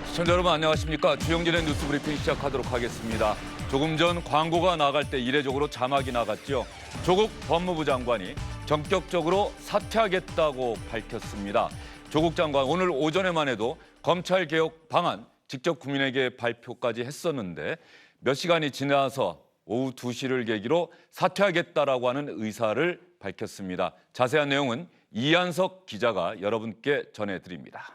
시청자 여러분 안녕하십니까. 주영진의 뉴스 브리핑 시작하도록 하겠습니다. 조금 전 광고가 나갈 때 이례적으로 자막이 나갔죠. 조국 법무부 장관이 전격적으로 사퇴하겠다고 밝혔습니다. 조국 장관 오늘 오전에만 해도 검찰개혁 방안 직접 국민에게 발표까지 했었는데 몇 시간이 지나서 오후 2시를 계기로 사퇴하겠다라고 하는 의사를 밝혔습니다. 자세한 내용은 이한석 기자가 여러분께 전해드립니다.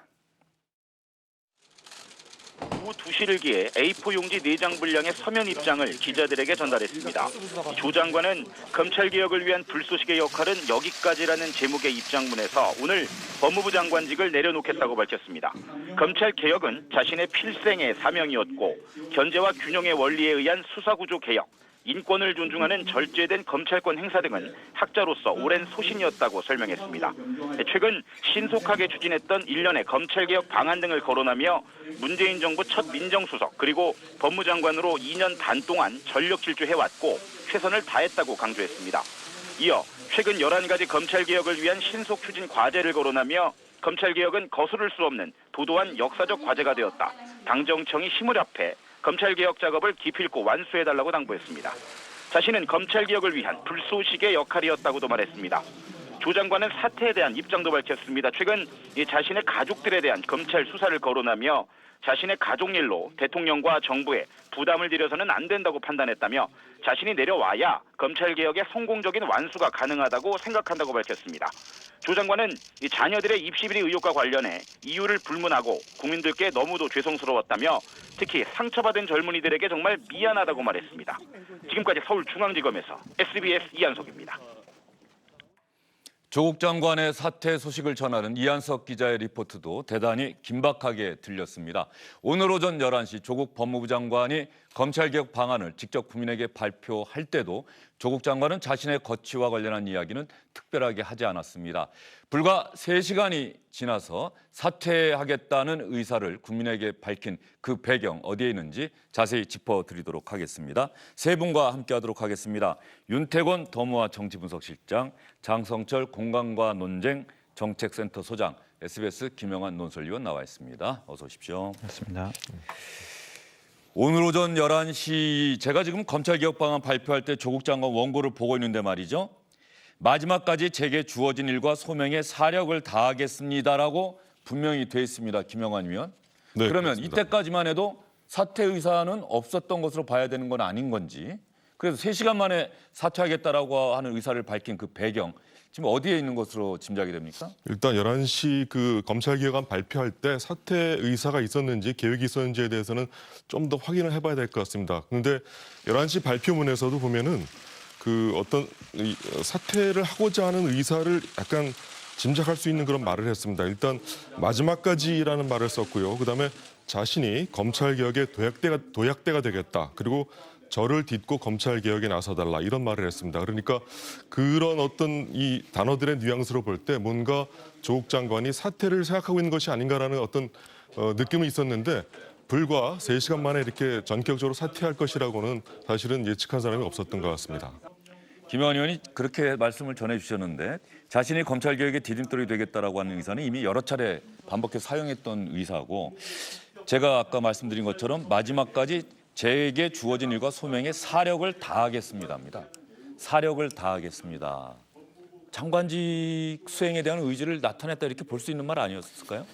오후 2시를 기해 A4 용지 4장 분량의 서면 입장을 기자들에게 전달했습니다. 조 장관은 검찰개혁을 위한 불쏘시개 역할은 여기까지라는 제목의 입장문에서 오늘 법무부 장관직을 내려놓겠다고 밝혔습니다. 검찰개혁은 자신의 필생의 사명이었고 견제와 균형의 원리에 의한 수사구조 개혁, 인권을 존중하는 절제된 검찰권 행사 등은 학자로서 오랜 소신이었다고 설명했습니다. 최근 신속하게 추진했던 일련의 검찰개혁 방안 등을 거론하며 문재인 정부 첫 민정수석 그리고 법무장관으로 2년 반 동안 전력 질주해왔고 최선을 다했다고 강조했습니다. 이어 최근 11가지 검찰개혁을 위한 신속 추진 과제를 거론하며 검찰개혁은 거스를 수 없는 도도한 역사적 과제가 되었다. 당정청이 힘을 합해 검찰개혁 작업을 기필코 완수해달라고 당부했습니다. 자신은 검찰개혁을 위한 불쏘시개 역할이었다고도 말했습니다. 조 장관은 사퇴에 대한 입장도 밝혔습니다. 최근 자신의 가족들에 대한 검찰 수사를 거론하며 자신의 가족 일로 대통령과 정부에 부담을 드려서는 안 된다고 판단했다며 자신이 내려와야 검찰개혁의 성공적인 완수가 가능하다고 생각한다고 밝혔습니다. 조 장관은 자녀들의 입시비리 의혹과 관련해 이유를 불문하고 국민들께 너무도 죄송스러웠다며 특히 상처받은 젊은이들에게 정말 미안하다고 말했습니다. 지금까지 서울중앙지검에서 SBS 이한석입니다. 조국 장관의 사퇴 소식을 전하는 이한석 기자의 리포트도 대단히 긴박하게 들렸습니다. 오늘 오전 11시 조국 법무부 장관이 검찰개혁 방안을 직접 국민에게 발표할 때도 조국 장관은 자신의 거취와 관련한 이야기는 특별하게 하지 않았습니다. 불과 3시간이 지나서 사퇴하겠다는 의사를 국민에게 밝힌 그 배경 어디에 있는지 자세히 짚어드리도록 하겠습니다. 세 분과 함께하도록 하겠습니다. 윤태권 더모아 정치분석실장, 장성철 공감과 논쟁 정책센터 소장, SBS 김영환 논설위원 나와 있습니다. 어서 오십시오. 맞습니다. 오늘 오전 11시 제가 지금 검찰개혁 방안 발표할 때 조국 장관 원고를 보고 있는데 말이죠. 마지막까지 제게 주어진 일과 소명에 사력을 다하겠습니다라고 분명히 돼 있습니다. 김영환 위원. 네, 그러면 그렇습니다. 이때까지만 해도 사퇴 의사는 없었던 것으로 봐야 되는 건 아닌 건지. 그래서 3시간 만에 사퇴하겠다라고 하는 의사를 밝힌 그 배경 지금 어디에 있는 것으로 짐작이 됩니까? 일단 11시 그 검찰개혁안 발표할 때 사퇴 의사가 있었는지 계획이 있었는지에 대해서는 좀 더 확인을 해봐야 될 것 같습니다. 그런데 11시 발표문에서도 보면은 그 어떤 사퇴를 하고자 하는 의사를 약간 짐작할 수 있는 그런 말을 했습니다. 일단 마지막까지라는 말을 썼고요. 그다음에 자신이 검찰개혁의 도약대가 되겠다. 그리고 저를 딛고 검찰개혁에 나서달라 이런 말을 했습니다. 그러니까 그런 어떤 이 단어들의 뉘앙스로 볼 때 뭔가 조국 장관이 사퇴를 생각하고 있는 것이 아닌가라는 어떤 느낌이 있었는데 불과 3시간 만에 이렇게 전격적으로 사퇴할 것이라고는 사실은 예측한 사람이 없었던 것 같습니다. 김영환 의원이 그렇게 말씀을 전해 주셨는데 자신이 검찰개혁의 디딤돌이 되겠다라고 하는 의사는 이미 여러 차례 반복해서 사용했던 의사고 제가 아까 말씀드린 것처럼 마지막까지 제게 주어진 일과 소명에 사력을 다하겠습니다입니다. 사력을 다하겠습니다. 장관직 수행에 대한 의지를 나타냈다 이렇게 볼 수 있는 말 아니었을까요?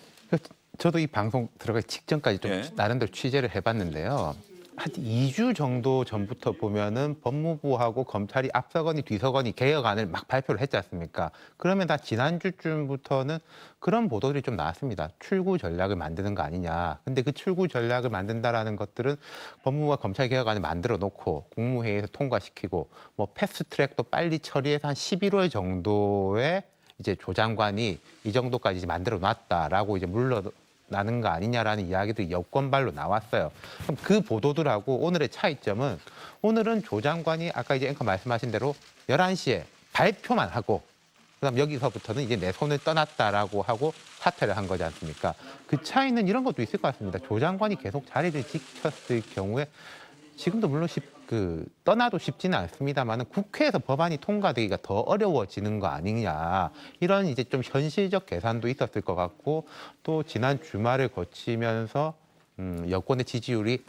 저도 이 방송 들어가기 직전까지 좀 예. 나름대로 취재를 해봤는데요. 한 2주 정도 전부터 보면은 법무부하고 검찰이 앞서거니 뒤서거니 개혁안을 막 발표를 했지 않습니까? 그러면 다 지난주쯤부터는 그런 보도들이 좀 나왔습니다. 출구 전략을 만드는 거 아니냐. 근데 그 출구 전략을 만든다라는 것들은 법무부가 검찰 개혁안을 만들어 놓고 국무회의에서 통과시키고 뭐 패스트트랙도 빨리 처리해서 한 11월 정도에 이제 조 장관이 이 정도까지 이제 만들어 놨다라고 이제 물러나는 거 아니냐라는 이야기들이 여권발로 나왔어요. 그럼 그 보도들하고 오늘의 차이점은 오늘은 조 장관이 아까 이제 앵커 말씀하신 대로 11시에 발표만 하고 그다음 여기서부터는 이제 내 손을 떠났다라고 하고 사퇴를 한 거지 않습니까? 그 차이는 이런 것도 있을 것 같습니다. 조 장관이 계속 자리를 지켰을 경우에 지금도 물론 떠나도 쉽지는 않습니다만 국회에서 법안이 통과되기가 더 어려워지는 거 아니냐 이런 이제 좀 현실적 계산도 있었을 것 같고 또 지난 주말을 거치면서 여권의 지지율이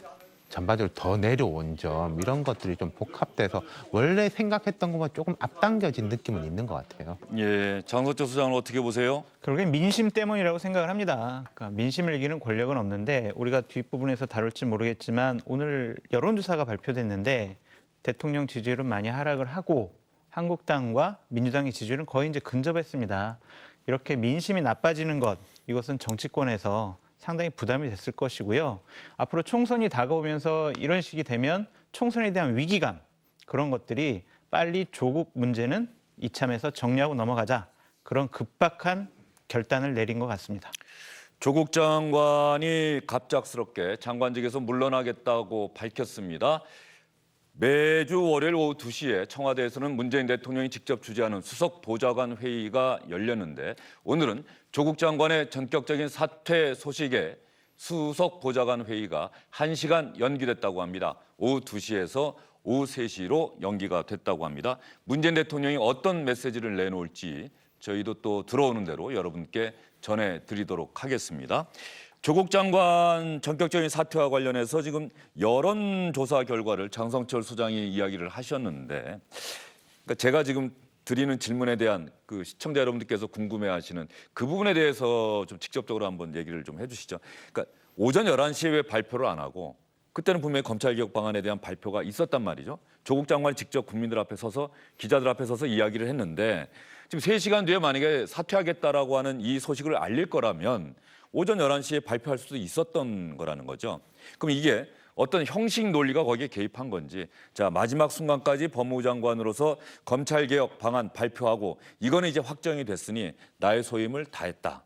전반적으로 더 내려온 점 이런 것들이 좀 복합돼서 원래 생각했던 것보다 조금 앞당겨진 느낌은 있는 것 같아요. 예, 장석철 소장은 어떻게 보세요? 결국엔 민심 때문이라고 생각을 합니다. 그러니까 민심을 이기는 권력은 없는데 우리가 뒷부분에서 다룰지 모르겠지만 오늘 여론조사가 발표됐는데 대통령 지지율은 많이 하락을 하고 한국당과 민주당의 지지율은 거의 이제 근접했습니다. 이렇게 민심이 나빠지는 것, 이것은 정치권에서 상당히 부담이 됐을 것이고요. 앞으로 총선이 다가오면서 이런 식이 되면 총선에 대한 위기감, 그런 것들이 빨리 조국 문제는 이참에서 정리하고 넘어가자. 그런 급박한 결단을 내린 것 같습니다. 조국 장관이 갑작스럽게 장관직에서 물러나겠다고 밝혔습니다. 매주 월요일 오후 2시에 청와대에서는 문재인 대통령이 직접 주재하는 수석 보좌관 회의가 열렸는데 오늘은 조국 장관의 전격적인 사퇴 소식에 수석 보좌관 회의가 1시간 연기됐다고 합니다. 오후 2시에서 오후 3시로 연기가 됐다고 합니다. 문재인 대통령이 어떤 메시지를 내놓을지 저희도 또 들어오는 대로 여러분께 전해드리도록 하겠습니다. 조국 장관 전격적인 사퇴와 관련해서 지금 여론조사 결과를 장성철 소장이 이야기를 하셨는데, 그러니까 제가 지금 드리는 질문에 대한 그 시청자 여러분들께서 궁금해하시는 그 부분에 대해서 좀 직접적으로 한번 얘기를 좀 해주시죠. 그러니까 오전 11시에 왜 발표를 안 하고 그때는 분명히 검찰개혁 방안에 대한 발표가 있었단 말이죠. 조국 장관이 직접 국민들 앞에 서서 기자들 앞에 서서 이야기를 했는데 지금 3시간 뒤에 만약에 사퇴하겠다라고 하는 이 소식을 알릴 거라면 오전 11시에 발표할 수도 있었던 거라는 거죠. 그럼 이게 어떤 형식 논리가 거기에 개입한 건지, 자 마지막 순간까지 법무부 장관으로서 검찰개혁 방안 발표하고 이거는 이제 확정이 됐으니 나의 소임을 다했다.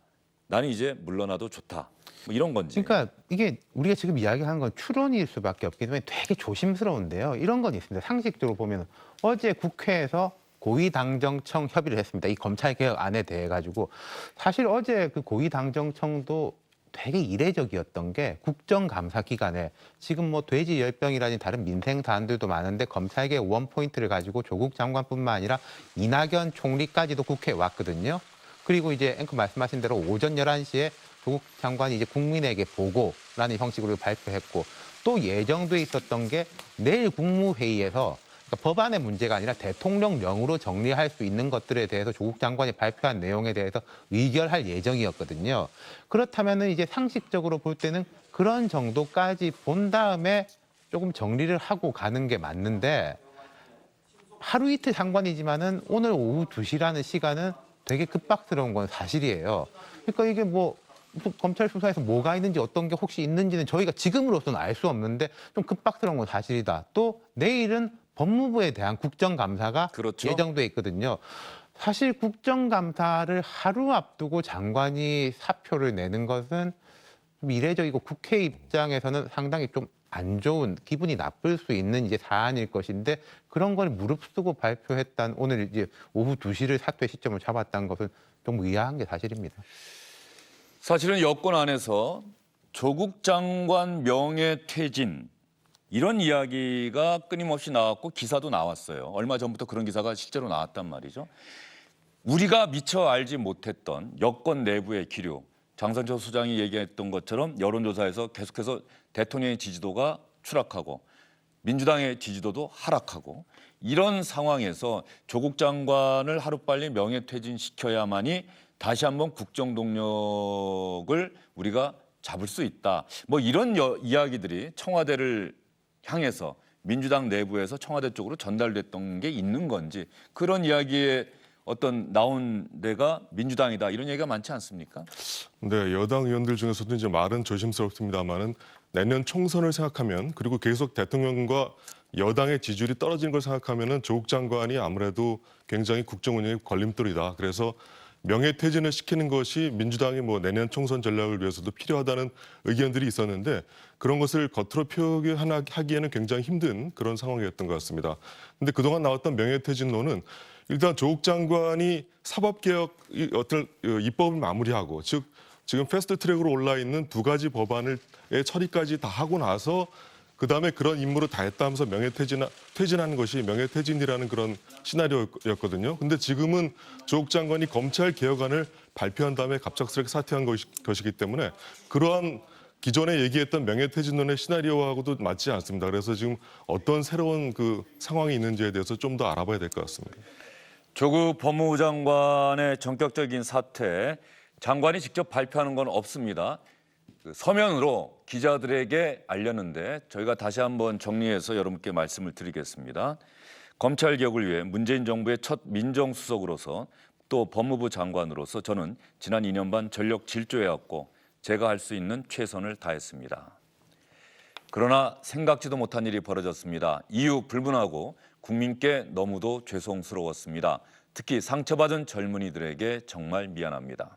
나는 이제 물러나도 좋다. 뭐 이런 건지. 그러니까 이게 우리가 지금 이야기하는 건 추론일 수밖에 없기 때문에 되게 조심스러운데요. 이런 건 있습니다. 상식적으로 보면 어제 국회에서 고위당정청 협의를 했습니다. 이 검찰개혁안에 대해 가지고 사실 어제 그 고위당정청도 되게 이례적이었던 게 국정감사 기간에 지금 뭐 돼지 열병이라니 다른 민생 사안들도 많은데 검찰개혁 원포인트를 가지고 조국 장관뿐만 아니라 이낙연 총리까지도 국회에 왔거든요. 그리고 이제 앵커 말씀하신 대로 오전 11시에 조국 장관이 이제 국민에게 보고라는 형식으로 발표했고 또 예정돼 있었던 게 내일 국무회의에서 그러니까 법안의 문제가 아니라 대통령령으로 정리할 수 있는 것들에 대해서 조국 장관이 발표한 내용에 대해서 의결할 예정이었거든요. 그렇다면은 이제 상식적으로 볼 때는 그런 정도까지 본 다음에 조금 정리를 하고 가는 게 맞는데 하루 이틀 상관이지만은 오늘 오후 2시라는 시간은 되게 급박스러운 건 사실이에요. 그러니까 이게 뭐 검찰 수사에서 뭐가 있는지 어떤 게 혹시 있는지는 저희가 지금으로서는 알 수 없는데 좀 급박스러운 건 사실이다. 또 내일은 법무부에 대한 국정감사가 그렇죠. 예정돼 있거든요. 사실 국정감사를 하루 앞두고 장관이 사표를 내는 것은 좀 이례적이고 국회 입장에서는 상당히 좀 안 좋은 기분이 나쁠 수 있는 이제 사안일 것인데 그런 걸 무릅쓰고 발표했단 오늘 이제 오후 2시를 사퇴 시점을 잡았다는 것은 좀 의아한 게 사실입니다. 사실은 여권 안에서 조국 장관 명예퇴진 이런 이야기가 끊임없이 나왔고 기사도 나왔어요. 얼마 전부터 그런 기사가 실제로 나왔단 말이죠. 우리가 미처 알지 못했던 여권 내부의 기류, 장성철 소장이 얘기했던 것처럼 여론조사에서 계속해서 대통령의 지지도가 추락하고 민주당의 지지도도 하락하고 이런 상황에서 조국 장관을 하루빨리 명예퇴진시켜야만이 다시 한번 국정 동력을 우리가 잡을 수 있다. 뭐 이런 이야기들이 청와대를 향해서 민주당 내부에서 청와대 쪽으로 전달됐던 게 있는 건지 그런 이야기에 어떤 나온 데가 민주당이다 이런 얘기가 많지 않습니까? 네, 여당 의원들 중에서도 이제 말은 조심스럽습니다만은 내년 총선을 생각하면 그리고 계속 대통령과 여당의 지지율이 떨어지는 걸 생각하면은 조국 장관이 아무래도 굉장히 국정 운영의 걸림돌이다. 그래서 명예퇴진을 시키는 것이 민주당이 뭐 내년 총선 전략을 위해서도 필요하다는 의견들이 있었는데 그런 것을 겉으로 표기하기에는 굉장히 힘든 그런 상황이었던 것 같습니다. 근데 그동안 나왔던 명예퇴진론은 일단 조국 장관이 사법개혁 어떤 입법을 마무리하고 즉 지금 패스트트랙으로 올라 있는 2가지 법안의 처리까지 다 하고 나서 그다음에 그런 임무를 다 했다면서 퇴진하는 것이 명예퇴진이라는 그런 시나리오였거든요. 근데 지금은 조국 장관이 검찰 개혁안을 발표한 다음에 갑작스럽게 사퇴한 것이기 때문에 그러한 기존에 얘기했던 명예퇴진론의 시나리오하고도 맞지 않습니다. 그래서 지금 어떤 새로운 그 상황이 있는지에 대해서 좀 더 알아봐야 될 것 같습니다. 조국 법무부 장관의 전격적인 사퇴, 장관이 직접 발표하는 건 없습니다. 그 서면으로 기자들에게 알렸는데 저희가 다시 한번 정리해서 여러분께 말씀을 드리겠습니다. 검찰개혁을 위해 문재인 정부의 첫 민정수석으로서 또 법무부 장관으로서 저는 지난 2년 반 전력 질주해왔고 제가 할 수 있는 최선을 다했습니다. 그러나 생각지도 못한 일이 벌어졌습니다. 이유 불문하고 국민께 너무도 죄송스러웠습니다. 특히 상처받은 젊은이들에게 정말 미안합니다.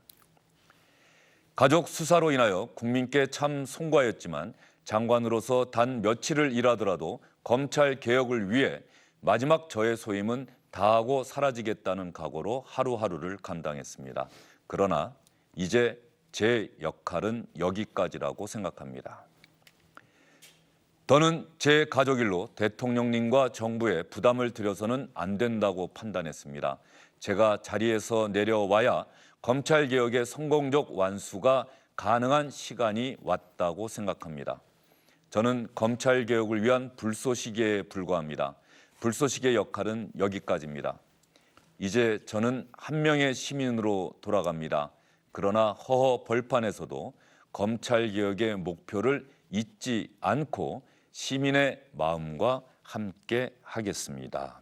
가족 수사로 인하여 국민께 참 송구하였지만 장관으로서 단 며칠을 일하더라도 검찰 개혁을 위해 마지막 저의 소임은 다하고 사라지겠다는 각오로 하루하루를 감당했습니다. 그러나 이제 제 역할은 여기까지라고 생각합니다. 더는 제 가족 일로 대통령님과 정부에 부담을 드려서는 안 된다고 판단했습니다. 제가 자리에서 내려와야 검찰개혁의 성공적 완수가 가능한 시간이 왔다고 생각합니다. 저는 검찰개혁을 위한 불쏘시개에 불과합니다. 불쏘시개 역할은 여기까지입니다. 이제 저는 한 명의 시민으로 돌아갑니다. 그러나 허허 벌판에서도 검찰개혁의 목표를 잊지 않고 시민의 마음과 함께 하겠습니다.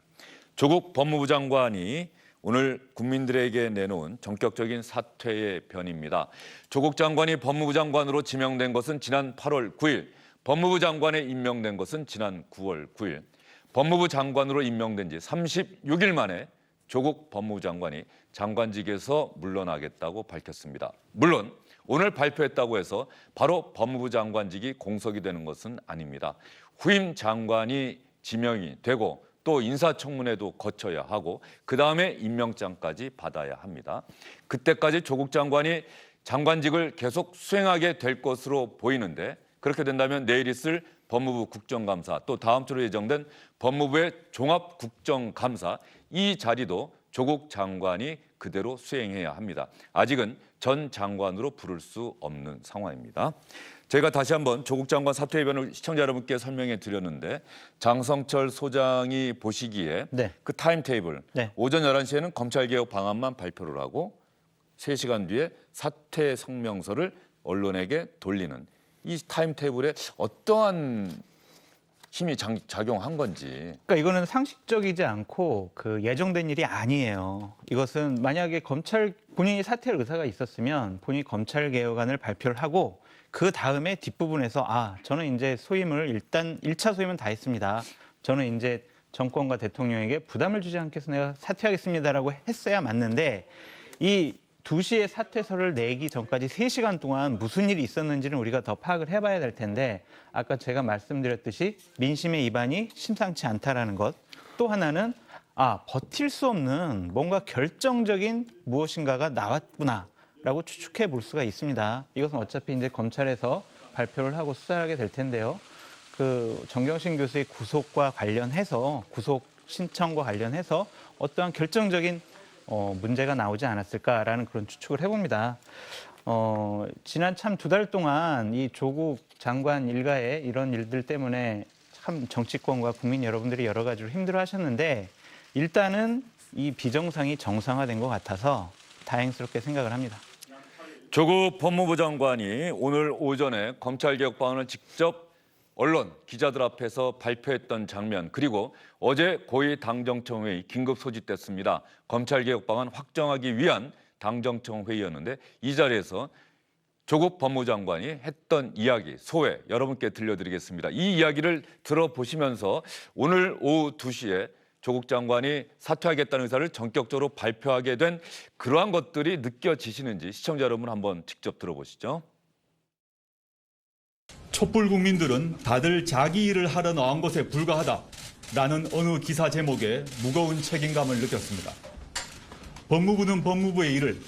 조국 법무부 장관이 오늘 국민들에게 내놓은 전격적인 사퇴의 변입니다. 조국 장관이 법무부 장관으로 지명된 것은 지난 8월 9일, 법무부 장관에 임명된 것은 지난 9월 9일. 법무부 장관으로 임명된 지 36일 만에 조국 법무부 장관이 장관직에서 물러나겠다고 밝혔습니다. 물론 오늘 발표했다고 해서 바로 법무부 장관직이 공석이 되는 것은 아닙니다. 후임 장관이 지명이 되고 또 인사청문회도 거쳐야 하고 그다음에 임명장까지 받아야 합니다. 그때까지 조국 장관이 장관직을 계속 수행하게 될 것으로 보이는데 그렇게 된다면 내일 있을 법무부 국정감사 또 다음 주로 예정된 법무부의 종합국정감사 이 자리도 조국 장관이 그대로 수행해야 합니다. 아직은 전 장관으로 부를 수 없는 상황입니다. 제가 다시 한번 조국 장관 사퇴 의견을 시청자 여러분께 설명해 드렸는데 장성철 소장이 보시기에 네. 그 타임테이블 네. 오전 11시에는 검찰개혁 방안만 발표를 하고 3시간 뒤에 사퇴 성명서를 언론에게 돌리는 이 타임테이블에 어떠한 힘이 작용한 건지. 그러니까 이거는 상식적이지 않고 그 예정된 일이 아니에요. 이것은 만약에 본인이 사퇴할 의사가 있었으면 본인이 검찰 개혁안을 발표를 하고 그 다음에 뒷부분에서 저는 이제 소임을 일단 1차 소임은 다 했습니다. 저는 이제 정권과 대통령에게 부담을 주지 않겠어 내가 사퇴하겠습니다라고 했어야 맞는데 이 2시에 사퇴서를 내기 전까지 3시간 동안 무슨 일이 있었는지는 우리가 더 파악을 해봐야 될 텐데 아까 제가 말씀드렸듯이 민심의 이반이 심상치 않다라는 것 또 하나는 버틸 수 없는 뭔가 결정적인 무엇인가가 나왔구나라고 추측해 볼 수가 있습니다. 이것은 어차피 이제 검찰에서 발표를 하고 수사를 하게 될 텐데요. 그 정경심 교수의 구속 신청과 관련해서 어떠한 결정적인 문제가 나오지 않았을까라는 그런 추측을 해봅니다. 지난 참 2달 동안 이 조국 장관 일가의 이런 일들 때문에 참 정치권과 국민 여러분들이 여러 가지로 힘들어하셨는데 일단은 이 비정상이 정상화된 것 같아서 다행스럽게 생각을 합니다. 조국 법무부 장관이 오늘 오전에 검찰개혁 방안을 직접 언론, 기자들 앞에서 발표했던 장면 그리고 어제 고위 당정청 회의 긴급 소집됐습니다. 검찰개혁 방안 확정하기 위한 당정청 회의였는데 이 자리에서 조국 법무부 장관이 했던 이야기, 소회 여러분께 들려드리겠습니다. 이 이야기를 들어보시면서 오늘 오후 2시에 조국 장관이 사퇴하겠다는 의사를 전격적으로 발표하게 된 그러한 것들이 느껴지시는지 시청자 여러분 한번 직접 들어보시죠. 촛불 국민들은 다들 자기 일을 하러 나온 것에 불과하다라는 어느 기사 제목에 무거운 책임감을 느꼈습니다. 법무부는 법무부의 일을,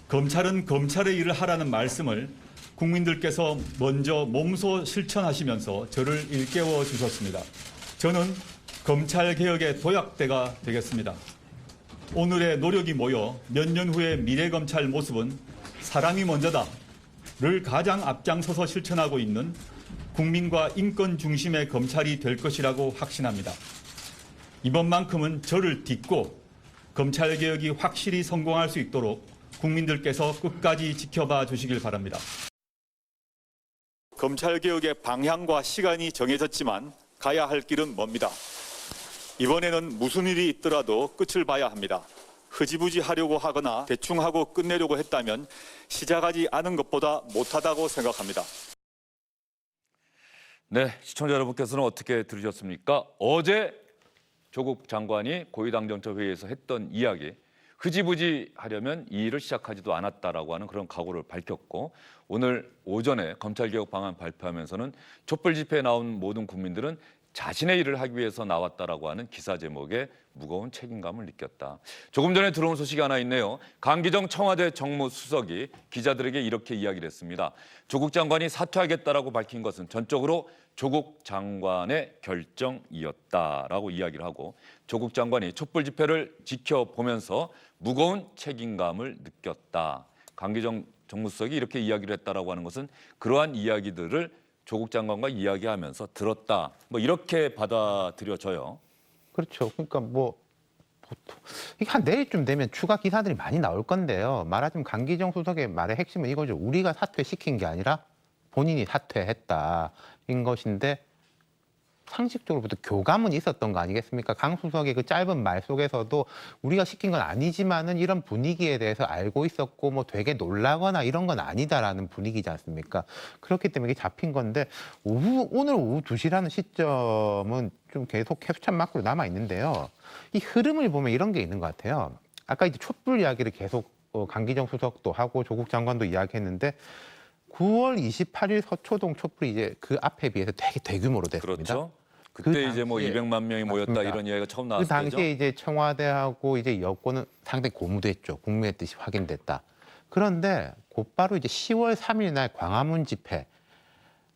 검찰은 검찰의 일을 하라는 말씀을 국민들께서 먼저 몸소 실천하시면서 저를 일깨워 주셨습니다. 저는 검찰개혁의 도약대가 되겠습니다. 오늘의 노력이 모여 몇 년 후의 미래검찰 모습은 사람이 먼저다, 가장 앞장서서 실천하고 있는 국민과 인권 중심의 검찰이 될 것이라고 확신합니다. 이번만큼은 저를 딛고 검찰개혁이 확실히 성공할 수 있도록 국민들께서 끝까지 지켜봐 주시길 바랍니다. 검찰개혁의 방향과 시간이 정해졌지만 가야 할 길은 멉니다. 이번에는 무슨 일이 있더라도 끝을 봐야 합니다. 흐지부지 하려고 하거나 대충 하고 끝내려고 했다면 시작하지 않은 것보다 못하다고 생각합니다. 네, 시청자 여러분께서는 어떻게 들으셨습니까? 어제 조국 장관이 고위당정처 회의에서 했던 이야기, 흐지부지 하려면 이 일을 시작하지도 않았다라고 하는 그런 각오를 밝혔고, 오늘 오전에 검찰개혁 방안 발표하면서는 촛불 집회에 나온 모든 국민들은 자신의 일을 하기 위해서 나왔다라고 하는 기사 제목에 무거운 책임감을 느꼈다. 조금 전에 들어온 소식이 하나 있네요. 강기정 청와대 정무수석이 기자들에게 이렇게 이야기를 했습니다. 조국 장관이 사퇴하겠다라고 밝힌 것은 전적으로 조국 장관의 결정이었다라고 이야기를 하고, 조국 장관이 촛불 집회를 지켜보면서 무거운 책임감을 느꼈다. 강기정 정무수석이 이렇게 이야기를 했다라고 하는 것은 그러한 이야기들을 조국 장관과 이야기하면서 들었다. 뭐 이렇게 받아들여져요. 그렇죠. 그러니까 뭐 보통 이게 한 내일쯤 되면 추가 기사들이 많이 나올 건데요. 말하자면 강기정 수석의 말의 핵심은 이거죠. 우리가 사퇴시킨 게 아니라 본인이 사퇴했다인 것인데, 상식적으로부터 교감은 있었던 거 아니겠습니까? 강 수석의 그 짧은 말 속에서도 우리가 시킨 건 아니지만은 이런 분위기에 대해서 알고 있었고 뭐 되게 놀라거나 이런 건 아니다라는 분위기지 않습니까? 그렇기 때문에 이게 잡힌 건데, 오늘 오후 2시라는 시점은 좀 계속 캐스천 마크로 남아 있는데요. 이 흐름을 보면 이런 게 있는 것 같아요. 아까 이제 촛불 이야기를 계속 강기정 수석도 하고 조국 장관도 이야기했는데, 9월 28일 서초동 촛불이 이제 그 앞에 비해서 되게 대규모로 됐습니다. 그렇죠. 그때 이제 뭐 당시에 200만 명이 모였다 맞습니다. 이런 이야기가 처음 그 나왔을 때죠. 당시에 이제 청와대하고 이제 여권은 상당히 고무됐죠. 국민의 뜻이 확인됐다. 그런데 곧바로 이제 10월 3일 날 광화문 집회.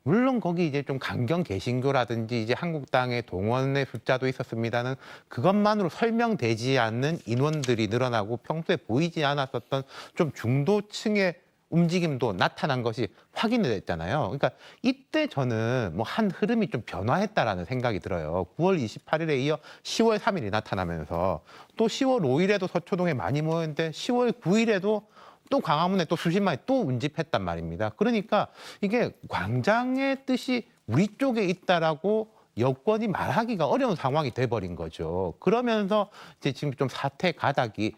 물론 거기 이제 좀 강경 개신교라든지 이제 한국당의 동원의 숫자도 있었습니다는 그것만으로 설명되지 않는 인원들이 늘어나고 평소에 보이지 않았었던 좀 중도층의 움직임도 나타난 것이 확인이 됐잖아요. 그러니까 이때 저는 뭐 한 흐름이 좀 변화했다라는 생각이 들어요. 9월 28일에 이어 10월 3일이 나타나면서 또 10월 5일에도 서초동에 많이 모였는데 10월 9일에도 또 광화문에 또 수십만이 또 운집했단 말입니다. 그러니까 이게 광장의 뜻이 우리 쪽에 있다라고 여권이 말하기가 어려운 상황이 돼버린 거죠. 그러면서 이제 지금 좀 사태 가닥이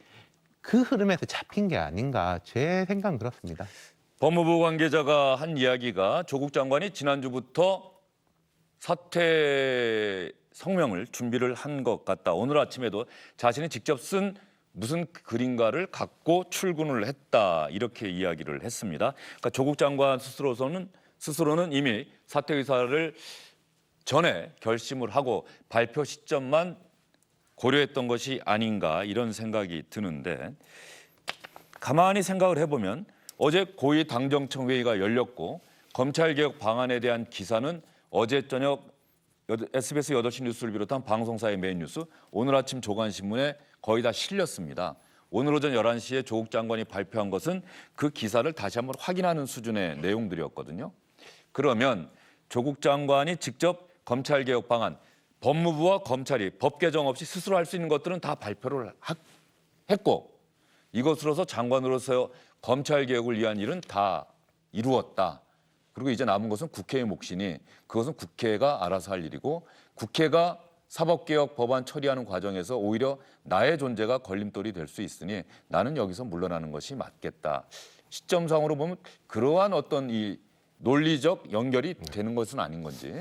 그 흐름에서 잡힌 게 아닌가, 제 생각은 그렇습니다. 법무부 관계자가 한 이야기가 조국 장관이 지난주부터 사퇴 성명을 준비를 한 것 같다. 오늘 아침에도 자신이 직접 쓴 무슨 글인가를 갖고 출근을 했다. 이렇게 이야기를 했습니다. 그러니까 조국 장관 스스로는 이미 사퇴 의사를 전에 결심을 하고 발표 시점만 고려했던 것이 아닌가 이런 생각이 드는데, 가만히 생각을 해보면 어제 고위 당정청 회의가 열렸고 검찰개혁 방안에 대한 기사는 어제 저녁 SBS 8시 뉴스를 비롯한 방송사의 메인 뉴스, 오늘 아침 조간신문에 거의 다 실렸습니다. 오늘 오전 11시에 조국 장관이 발표한 것은 그 기사를 다시 한번 확인하는 수준의 내용들이었거든요. 그러면 조국 장관이 직접 검찰개혁 방안, 법무부와 검찰이 법 개정 없이 스스로 할 수 있는 것들은 다 발표를 했고, 이것으로서 장관으로서 검찰개혁을 위한 일은 다 이루었다. 그리고 이제 남은 것은 국회의 몫이니 그것은 국회가 알아서 할 일이고, 국회가 사법개혁 법안 처리하는 과정에서 오히려 나의 존재가 걸림돌이 될 수 있으니 나는 여기서 물러나는 것이 맞겠다. 시점상으로 보면 그러한 어떤 이 논리적 연결이 되는 것은 아닌 건지.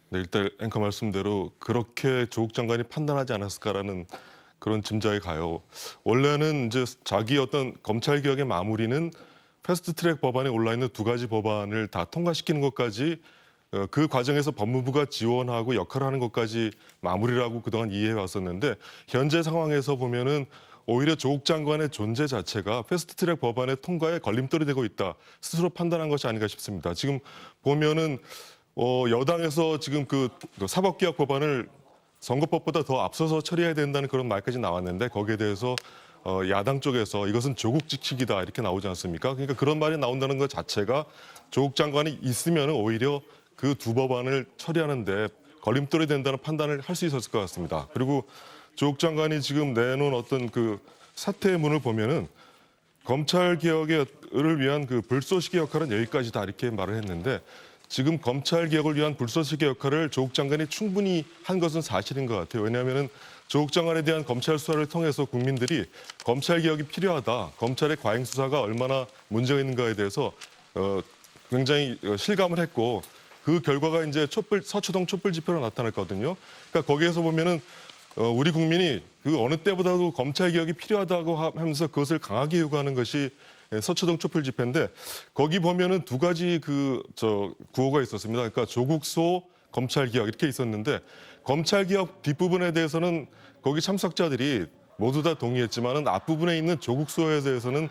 네, 일단 앵커 말씀대로 그렇게 조국 장관이 판단하지 않았을까라는 그런 짐작이 가요. 원래는 이제 자기 어떤 검찰 개혁의 마무리는 패스트트랙 법안에 올라 있는 2가지 법안을 다 통과시키는 것까지, 그 과정에서 법무부가 지원하고 역할을 하는 것까지 마무리라고 그동안 이해해 왔었는데, 현재 상황에서 보면은 오히려 조국 장관의 존재 자체가 패스트트랙 법안의 통과에 걸림돌이 되고 있다, 스스로 판단한 것이 아닌가 싶습니다. 지금 보면은 여당에서 지금 그 사법개혁 법안을 선거법보다 더 앞서서 처리해야 된다는 그런 말까지 나왔는데, 거기에 대해서 야당 쪽에서 이것은 조국 지키기다 이렇게 나오지 않습니까? 그러니까 그런 말이 나온다는 것 자체가 조국 장관이 있으면 오히려 그 두 법안을 처리하는데 걸림돌이 된다는 판단을 할 수 있었을 것 같습니다. 그리고 조국 장관이 지금 내놓은 어떤 그 사퇴의 문을 보면은 검찰 개혁을 위한 그 불쏘시개 역할은 여기까지다 이렇게 말을 했는데 지금 검찰 개혁을 위한 불쏘시개 역할을 조국 장관이 충분히 한 것은 사실인 것 같아요. 왜냐하면은 조국 장관에 대한 검찰 수사를 통해서 국민들이 검찰 개혁이 필요하다, 검찰의 과잉 수사가 얼마나 문제가 있는가에 대해서 굉장히 실감을 했고 그 결과가 이제 서초동 촛불 집회로 나타났거든요. 그러니까 거기에서 보면은 우리 국민이 그 어느 때보다도 검찰 개혁이 필요하다고 하면서 그것을 강하게 요구하는 것이 서초동 촛불 집회인데 거기 보면은 두 가지 구호가 있었습니다. 그러니까 조국소 검찰 개혁 이렇게 있었는데 검찰 개혁 뒷부분에 대해서는 거기 참석자들이 모두 다 동의했지만은 앞부분에 있는 조국소에 대해서는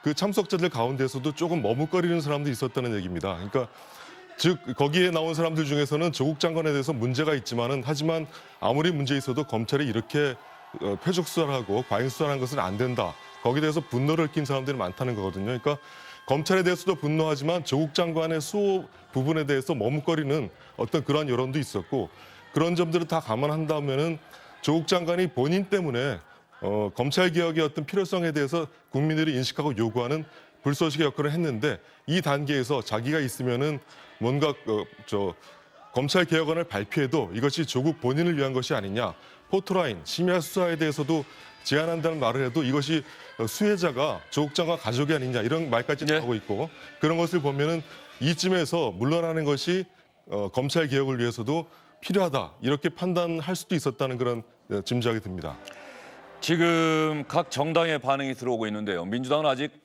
그 참석자들 가운데서도 조금 머뭇거리는 사람들이 있었다는 얘기입니다. 그러니까 즉 거기에 나온 사람들 중에서는 조국 장관에 대해서 문제가 있지만은 하지만 아무리 문제 있어도 검찰이 이렇게 표적 수사를 하고 과잉 수사를 한 것은 안 된다. 거기에 대해서 분노를 낀 사람들이 많다는 거거든요. 그러니까 검찰에 대해서도 분노하지만 조국 장관의 수호 부분에 대해서 머뭇거리는 어떤 그런 여론도 있었고 그런 점들을 다 감안한다면은 조국 장관이 본인 때문에 검찰 개혁의 어떤 필요성에 대해서 국민들이 인식하고 요구하는 불쏘시개 역할을 했는데 이 단계에서 자기가 있으면은 뭔가 검찰 개혁안을 발표해도 이것이 조국 본인을 위한 것이 아니냐. 포토라인, 심야 수사에 대해서도 제안한다는 말을 해도 이것이 수혜자가 조국 장관 가족이 아니냐 이런 말까지 나오고 있고 그런 것을 보면은 이쯤에서 물러나는 것이 검찰 개혁을 위해서도 필요하다 이렇게 판단할 수도 있었다는 그런 짐작이 듭니다. 지금 각 정당의 반응이 들어오고 있는데요. 민주당은 아직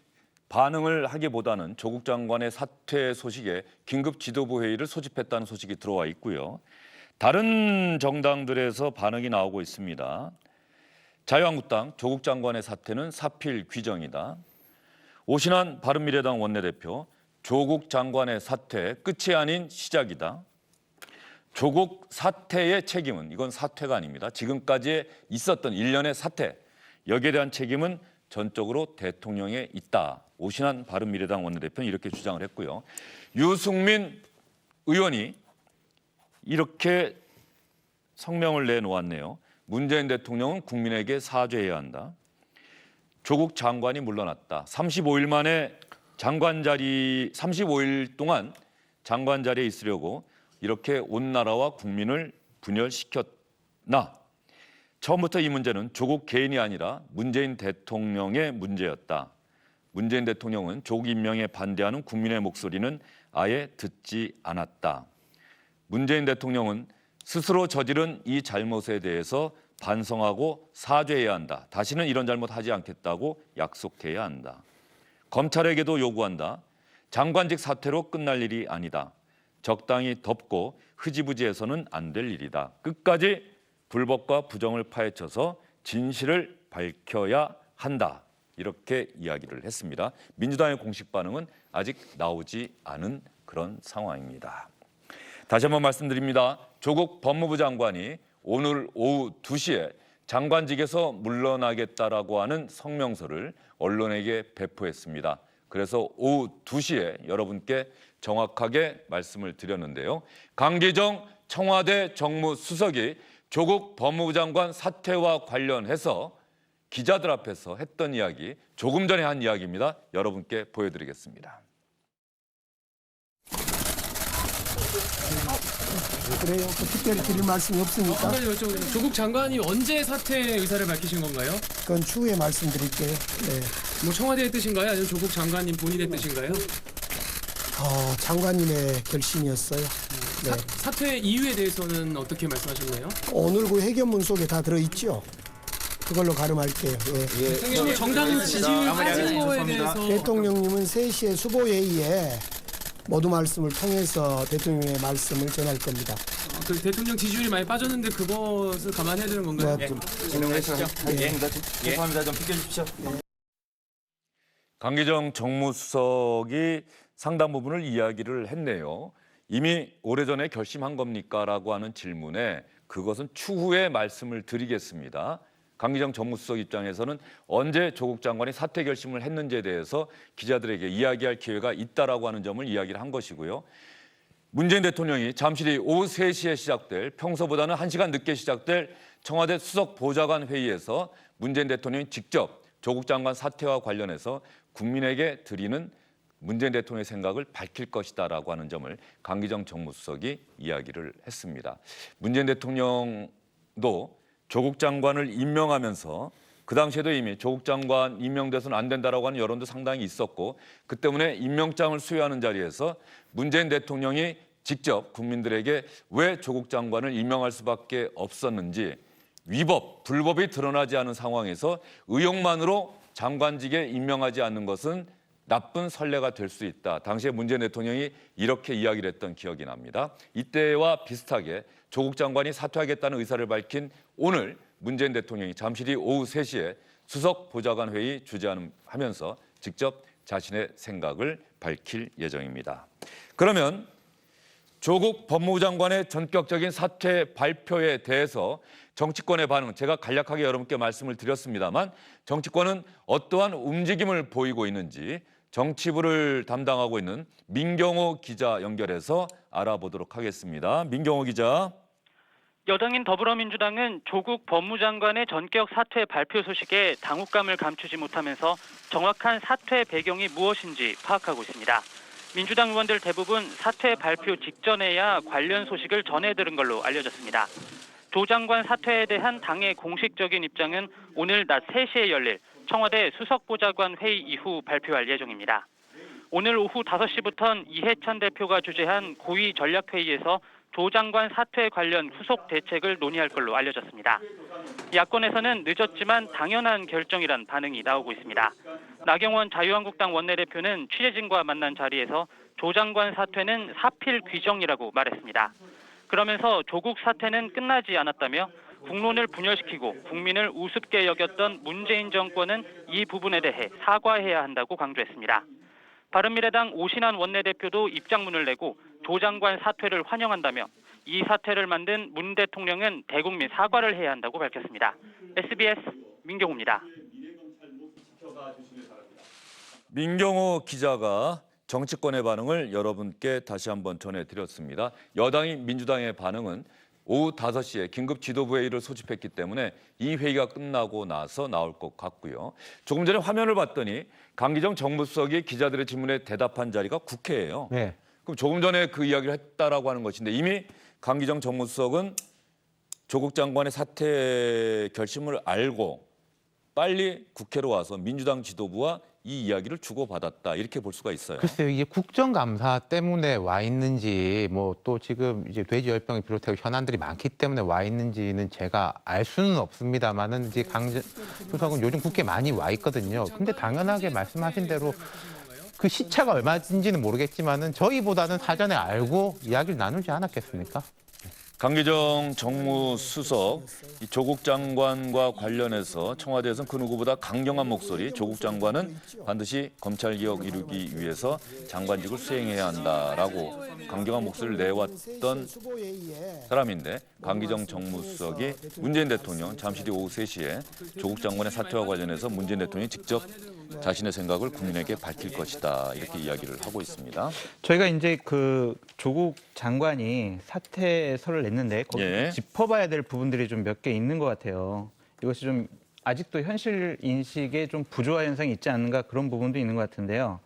반응을 하기보다는 조국 장관의 사퇴 소식에 긴급 지도부 회의를 소집했다는 소식이 들어와 있고요. 다른 정당들에서 반응이 나오고 있습니다. 자유한국당 조국 장관의 사퇴는 사필 규정이다. 오신환 바른미래당 원내대표 조국 장관의 사퇴 끝이 아닌 시작이다. 조국 사퇴의 책임은 이건 사퇴가 아닙니다. 지금까지 있었던 일련의 사퇴 여기에 대한 책임은 전적으로 대통령에 있다. 오신환 바른미래당 원내대표는 이렇게 주장을 했고요. 유승민 의원이 이렇게 성명을 내놓았네요. 문재인 대통령은 국민에게 사죄해야 한다. 조국 장관이 물러났다. 35일 만에 35일 동안 장관 자리에 있으려고 이렇게 온 나라와 국민을 분열시켰나? 처음부터 이 문제는 조국 개인이 아니라 문재인 대통령의 문제였다. 문재인 대통령은 조국 임명에 반대하는 국민의 목소리는 아예 듣지 않았다. 문재인 대통령은 스스로 저지른 이 잘못에 대해서 반성하고 사죄해야 한다. 다시는 이런 잘못하지 않겠다고 약속해야 한다. 검찰에게도 요구한다. 장관직 사퇴로 끝날 일이 아니다. 적당히 덮고 흐지부지해서는 안 될 일이다. 끝까지 불법과 부정을 파헤쳐서 진실을 밝혀야 한다. 이렇게 이야기를 했습니다. 민주당의 공식 반응은 아직 나오지 않은 그런 상황입니다. 다시 한번 말씀드립니다. 조국 법무부 장관이 오늘 오후 2시에 장관직에서 물러나겠다라고 하는 성명서를 언론에게 배포했습니다. 그래서 오후 2시에 여러분께 정확하게 말씀을 드렸는데요. 강기정 청와대 정무수석이 조국 법무부 장관 사퇴와 관련해서 기자들 앞에서 했던 이야기, 조금 전에 한 이야기입니다. 여러분께 보여드리겠습니다. 그래요? 특별히 드릴 말씀이 없으니까 한 가지 여쭤보겠습니다. 조국 장관이 언제 사퇴 의사를 밝히신 건가요? 그건 추후에 말씀드릴게요. 네. 뭐 청와대의 뜻인가요? 아니면 조국 장관님 본인의 뜻인가요? 장관님의 결심이었어요. 네. 사퇴 이유에 대해서는 어떻게 말씀하셨나요? 오늘 그 회견문 속에 다 들어있죠. 그걸로 가름할게요. 예. 또 정당 지지율 빠진 거에 대해서 대통령님은 3시에 수보회의에 모두 말씀을 통해서 대통령의 말씀을 전할 겁니다. 그 대통령 지지율이 많이 빠졌는데 그것을 감안해야 되는 건가요? 죄송합니다. 좀 비켜주십시오. 강기정 정무수석이 상당 부분을 이야기를 했네요. 이미 오래전에 결심한 겁니까? 라고 하는 질문에 그것은 추후에 말씀을 드리겠습니다. 강기정 정무수석 입장에서는 언제 조국 장관이 사퇴 결심을 했는지에 대해서 기자들에게 이야기할 기회가 있다라고 하는 점을 이야기를 한 것이고요. 문재인 대통령이 잠시 뒤 오후 3시에 시작될 평소보다는 1시간 늦게 시작될 청와대 수석 보좌관 회의에서 문재인 대통령이 직접 조국 장관 사퇴와 관련해서 국민에게 드리는 문재인 대통령의 생각을 밝힐 것이다라고 하는 점을 강기정 정무수석이 이야기를 했습니다. 문재인 대통령도 조국 장관을 임명하면서 그 당시에도 이미 조국 장관 임명돼서는 안 된다라고 하는 여론도 상당히 있었고 그 때문에 임명장을 수여하는 자리에서 문재인 대통령이 직접 국민들에게 왜 조국 장관을 임명할 수밖에 없었는지 위법, 불법이 드러나지 않은 상황에서 의혹만으로 장관직에 임명하지 않는 것은 나쁜 선례가 될 수 있다. 당시에 문재인 대통령이 이렇게 이야기를 했던 기억이 납니다. 이때와 비슷하게 조국 장관이 사퇴하겠다는 의사를 밝힌 오늘 문재인 대통령이 잠시 뒤 오후 3시에 수석 보좌관 회의 주재하면서 직접 자신의 생각을 밝힐 예정입니다. 그러면 조국 법무부 장관의 전격적인 사퇴 발표에 대해서 정치권의 반응, 제가 간략하게 여러분께 말씀을 드렸습니다만 정치권은 어떠한 움직임을 보이고 있는지 정치부를 담당하고 있는 민경호 기자 연결해서 알아보도록 하겠습니다. 민경호 기자. 여당인 더불어민주당은 조국 법무장관의 전격 사퇴 발표 소식에 당혹감을 감추지 못하면서 정확한 사퇴 배경이 무엇인지 파악하고 있습니다. 민주당 의원들 대부분 사퇴 발표 직전에야 관련 소식을 전해 들은 걸로 알려졌습니다. 조 장관 사퇴에 대한 당의 공식적인 입장은 오늘 낮 3시에 열릴 청와대 수석보좌관 회의 이후 발표할 예정입니다. 오늘 오후 5시부터는 이해찬 대표가 주재한 고위 전략회의에서 조 장관 사퇴 관련 후속 대책을 논의할 걸로 알려졌습니다. 야권에서는 늦었지만 당연한 결정이란 반응이 나오고 있습니다. 나경원 자유한국당 원내대표는 취재진과 만난 자리에서 조 장관 사퇴는 사필 규정이라고 말했습니다. 그러면서 조국 사퇴는 끝나지 않았다며 국론을 분열시키고 국민을 우습게 여겼던 문재인 정권은 이 부분에 대해 사과해야 한다고 강조했습니다. 바른미래당 오신환 원내대표도 입장문을 내고 조 장관 사퇴를 환영한다며 이 사태를 만든 문 대통령은 대국민 사과를 해야 한다고 밝혔습니다. SBS 민경호입니다. 민경호 기자가 정치권의 반응을 여러분께 다시 한번 전해드렸습니다. 여당인 민주당의 반응은 오후 5시에 긴급 지도부회의를 소집했기 때문에 이 회의가 끝나고 나서 나올 것 같고요. 조금 전에 화면을 봤더니 강기정 정무수석이 기자들의 질문에 대답한 자리가 국회예요. 네. 그럼 조금 전에 그 이야기를 했다라고 하는 것인데 이미 강기정 정무수석은 조국 장관의 사퇴 결심을 알고 빨리 국회로 와서 민주당 지도부와 이 이야기를 주고받았다 이렇게 볼 수가 있어요. 글쎄요, 이게 국정감사 때문에 와 있는지 뭐 또 지금 이제 돼지열병을 비롯해 현안들이 많기 때문에 와 있는지는 제가 알 수는 없습니다만은 이제 강정 수석은 요즘 국회에 많이 와 있거든요. 근데 당연하게 말씀하신 대로 그 시차가 얼마인지는 모르겠지만은 저희보다는 사전에 알고 이야기를 나누지 않았겠습니까? 강기정 정무수석 이 조국 장관과 관련해서 청와대에서는 그 누구보다 강경한 목소리 조국 장관은 반드시 검찰개혁 이루기 위해서 장관직을 수행해야 한다라고 강경한 목소리를 내왔던 사람인데 강기정 정무수석이 문재인 대통령 잠시 뒤 오후 3시에 조국 장관의 사퇴와 관련해서 문재인 대통령이 직접 자신의 생각을 국민에게 밝힐 것이다 이렇게 이야기를 하고 있습니다. 저희가 이제 그 조국 장관이 사퇴서를 냈는데 거기 짚어봐야 될 부분들이 좀 몇 개 있는 것 같아요. 이것이 좀 아직도 현실 인식에 좀 부조화 현상이 있지 않는가 그런 부분도 있는 것 같은데요.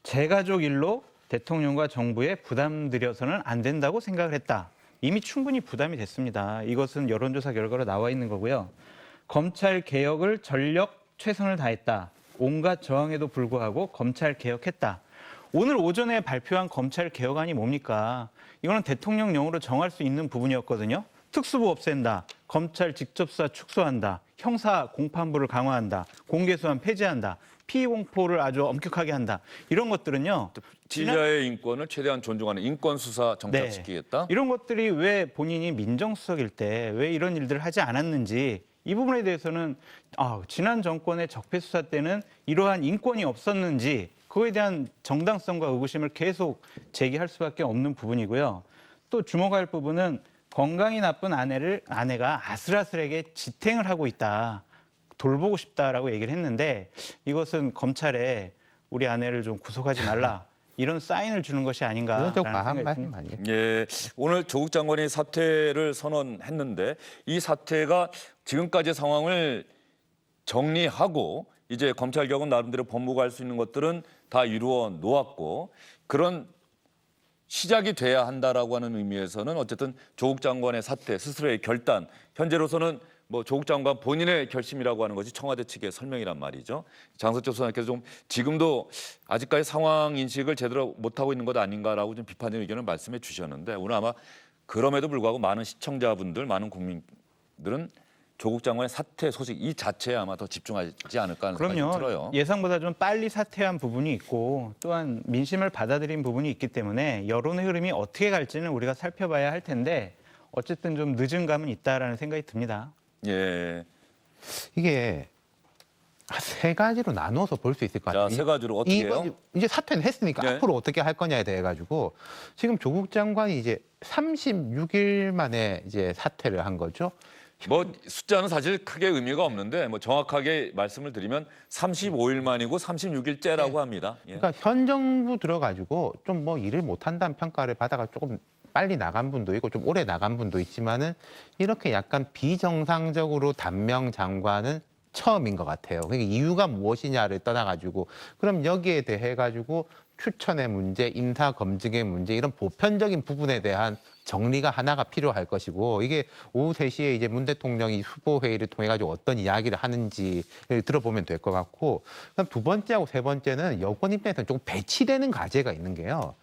제 가족 일로 대통령과 정부에 부담 드려서는 안 된다고 생각을 했다. 이미 충분히 부담이 됐습니다. 이것은 여론조사 결과로 나와 있는 거고요. 검찰 개혁을 전력 최선을 다했다. 온갖 저항에도 불구하고 검찰 개혁했다. 오늘 오전에 발표한 검찰 개혁안이 뭡니까? 이거는 대통령령으로 정할 수 있는 부분이었거든요. 특수부 없앤다. 검찰 직접 수사 축소한다. 형사 공판부를 강화한다. 공개수함 폐지한다. 피의 공포를 아주 엄격하게 한다. 이런 것들은요. 피의자의 인권을 최대한 존중하는 인권 수사 정착시키겠다. 네. 이런 것들이 왜 본인이 민정수석일 때 왜 이런 일들을 하지 않았는지 이 부분에 대해서는 지난 정권의 적폐수사 때는 이러한 인권이 없었는지 그거에 대한 정당성과 의구심을 계속 제기할 수밖에 없는 부분이고요. 또 주목할 부분은 건강이 나쁜 아내가 아슬아슬하게 지탱을 하고 있다. 돌보고 싶다라고 얘기를 했는데 이것은 검찰에 우리 아내를 좀 구속하지 말라 이런 사인을 주는 것이 아닌가라는 좀 과한 생각이 말씀 듭니다. 아니에요? 예, 오늘 조국 장관이 사퇴를 선언했는데 이 사퇴가 지금까지 상황을 정리하고 이제 검찰 개혁은 나름대로 법무가 할 수 있는 것들은 다 이루어 놓았고 그런 시작이 돼야 한다라고 하는 의미에서는 어쨌든 조국 장관의 사퇴 스스로의 결단 현재로서는 뭐 조국 장관 본인의 결심이라고 하는 것이 청와대 측의 설명이란 말이죠. 장석철 소장님께서 좀 지금도 아직까지 상황 인식을 제대로 못하고 있는 것 아닌가라고 좀 비판적인 의견을 말씀해 주셨는데 오늘 아마 그럼에도 불구하고 많은 시청자분들, 많은 국민들은 조국 장관의 사퇴 소식 이 자체에 아마 더 집중하지 않을까 하는 생각이 들어요. 그럼요. 예상보다 좀 빨리 사퇴한 부분이 있고 또한 민심을 받아들인 부분이 있기 때문에 여론의 흐름이 어떻게 갈지는 우리가 살펴봐야 할 텐데 어쨌든 좀 늦은 감은 있다라는 생각이 듭니다. 예. 이게 세 가지로 나눠서 볼 수 있을 것 같아요. 자, 세 가지로 어떻게 해요? 이제 사퇴는 했으니까 네. 앞으로 어떻게 할 거냐에 대해 가지고 지금 조국 장관이 이제 36일 만에 이제 사퇴를 한 거죠. 뭐 숫자는 사실 크게 의미가 없는데 뭐 정확하게 말씀을 드리면 35일 만이고 36일째라고 합니다. 예. 그러니까 현 정부 들어가지고 좀 뭐 일을 못한다는 평가를 받아가 조금 빨리 나간 분도 있고 좀 오래 나간 분도 있지만은 이렇게 약간 비정상적으로 단명 장관은 처음인 것 같아요. 그러니까 이유가 무엇이냐를 떠나가지고 그럼 여기에 대해 가지고 추천의 문제, 인사 검증의 문제 이런 보편적인 부분에 대한 정리가 하나가 필요할 것이고 이게 오후 3시에 이제 문 대통령이 후보 회의를 통해 가지고 어떤 이야기를 하는지 들어보면 될 것 같고 그다음 두 번째하고 세 번째는 여권 입장에서는 조금 배치되는 과제가 있는 게요.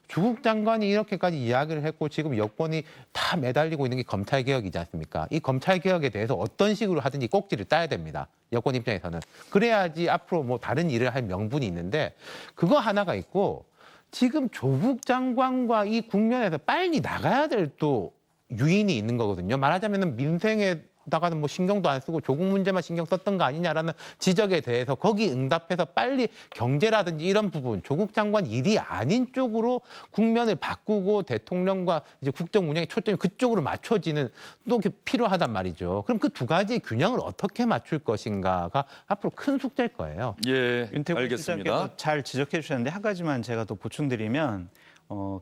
조국 장관이 이렇게까지 이야기를 했고 지금 여권이 다 매달리고 있는 게 검찰 개혁이지 않습니까? 이 검찰 개혁에 대해서 어떤 식으로 하든지 꼭지를 따야 됩니다. 여권 입장에서는. 그래야지 앞으로 뭐 다른 일을 할 명분이 있는데 그거 하나가 있고 지금 조국 장관과 이 국면에서 빨리 나가야 될 또 유인이 있는 거거든요. 말하자면은 민생에다가는 뭐 신경도 안 쓰고 조국 문제만 신경 썼던 거 아니냐라는 지적에 대해서 거기 응답해서 빨리 경제라든지 이런 부분 조국 장관 일이 아닌 쪽으로 국면을 바꾸고 대통령과 이제 국정 운영의 초점이 그쪽으로 맞춰지는 또 필요하단 말이죠. 그럼 그 두 가지의 균형을 어떻게 맞출 것인가가 앞으로 큰 숙제일 거예요. 예, 윤태국 알겠습니다. 실장께서 잘 지적해 주셨는데 한 가지만 제가 더 보충드리면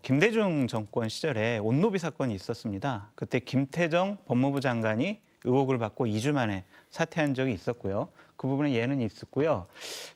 김대중 정권 시절에 온노비 사건이 있었습니다. 그때 김태정 법무부 장관이 의혹을 받고 2주 만에 사퇴한 적이 있었고요. 그 부분에 예는이 있었고요.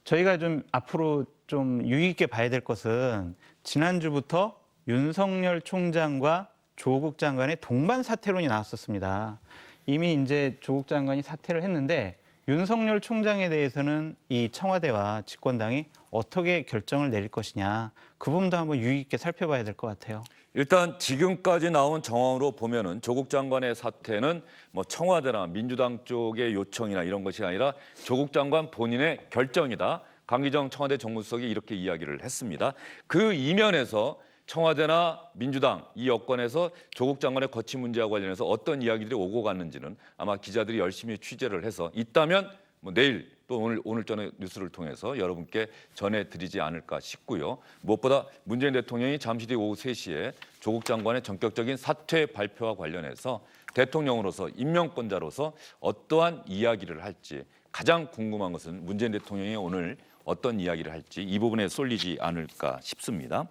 저희가 좀 앞으로 좀 유의 있게 봐야 될 것은 지난주부터 윤석열 총장과 조국 장관의 동반 사퇴론이 나왔었습니다. 이미 이제 조국 장관이 사퇴를 했는데 윤석열 총장에 대해서는 이 청와대와 집권당이 어떻게 결정을 내릴 것이냐 그 부분도 한번 유의 있게 살펴봐야 될 것 같아요. 일단 지금까지 나온 정황으로 보면은 조국 장관의 사퇴는 뭐 청와대나 민주당 쪽의 요청이나 이런 것이 아니라 조국 장관 본인의 결정이다. 강기정 청와대 정무수석이 이렇게 이야기를 했습니다. 그 이면에서 청와대나 민주당 이 여권에서 조국 장관의 거취 문제와 관련해서 어떤 이야기들이 오고 갔는지는 아마 기자들이 열심히 취재를 해서 있다면 뭐 내일 또 오늘 전에 뉴스를 통해서 여러분께 전해드리지 않을까 싶고요. 무엇보다 문재인 대통령이 잠시 뒤 오후 3시에 조국 장관의 전격적인 사퇴 발표와 관련해서 대통령으로서 임명권자로서 어떠한 이야기를 할지 가장 궁금한 것은 문재인 대통령이 오늘 어떤 이야기를 할지 이 부분에 쏠리지 않을까 싶습니다.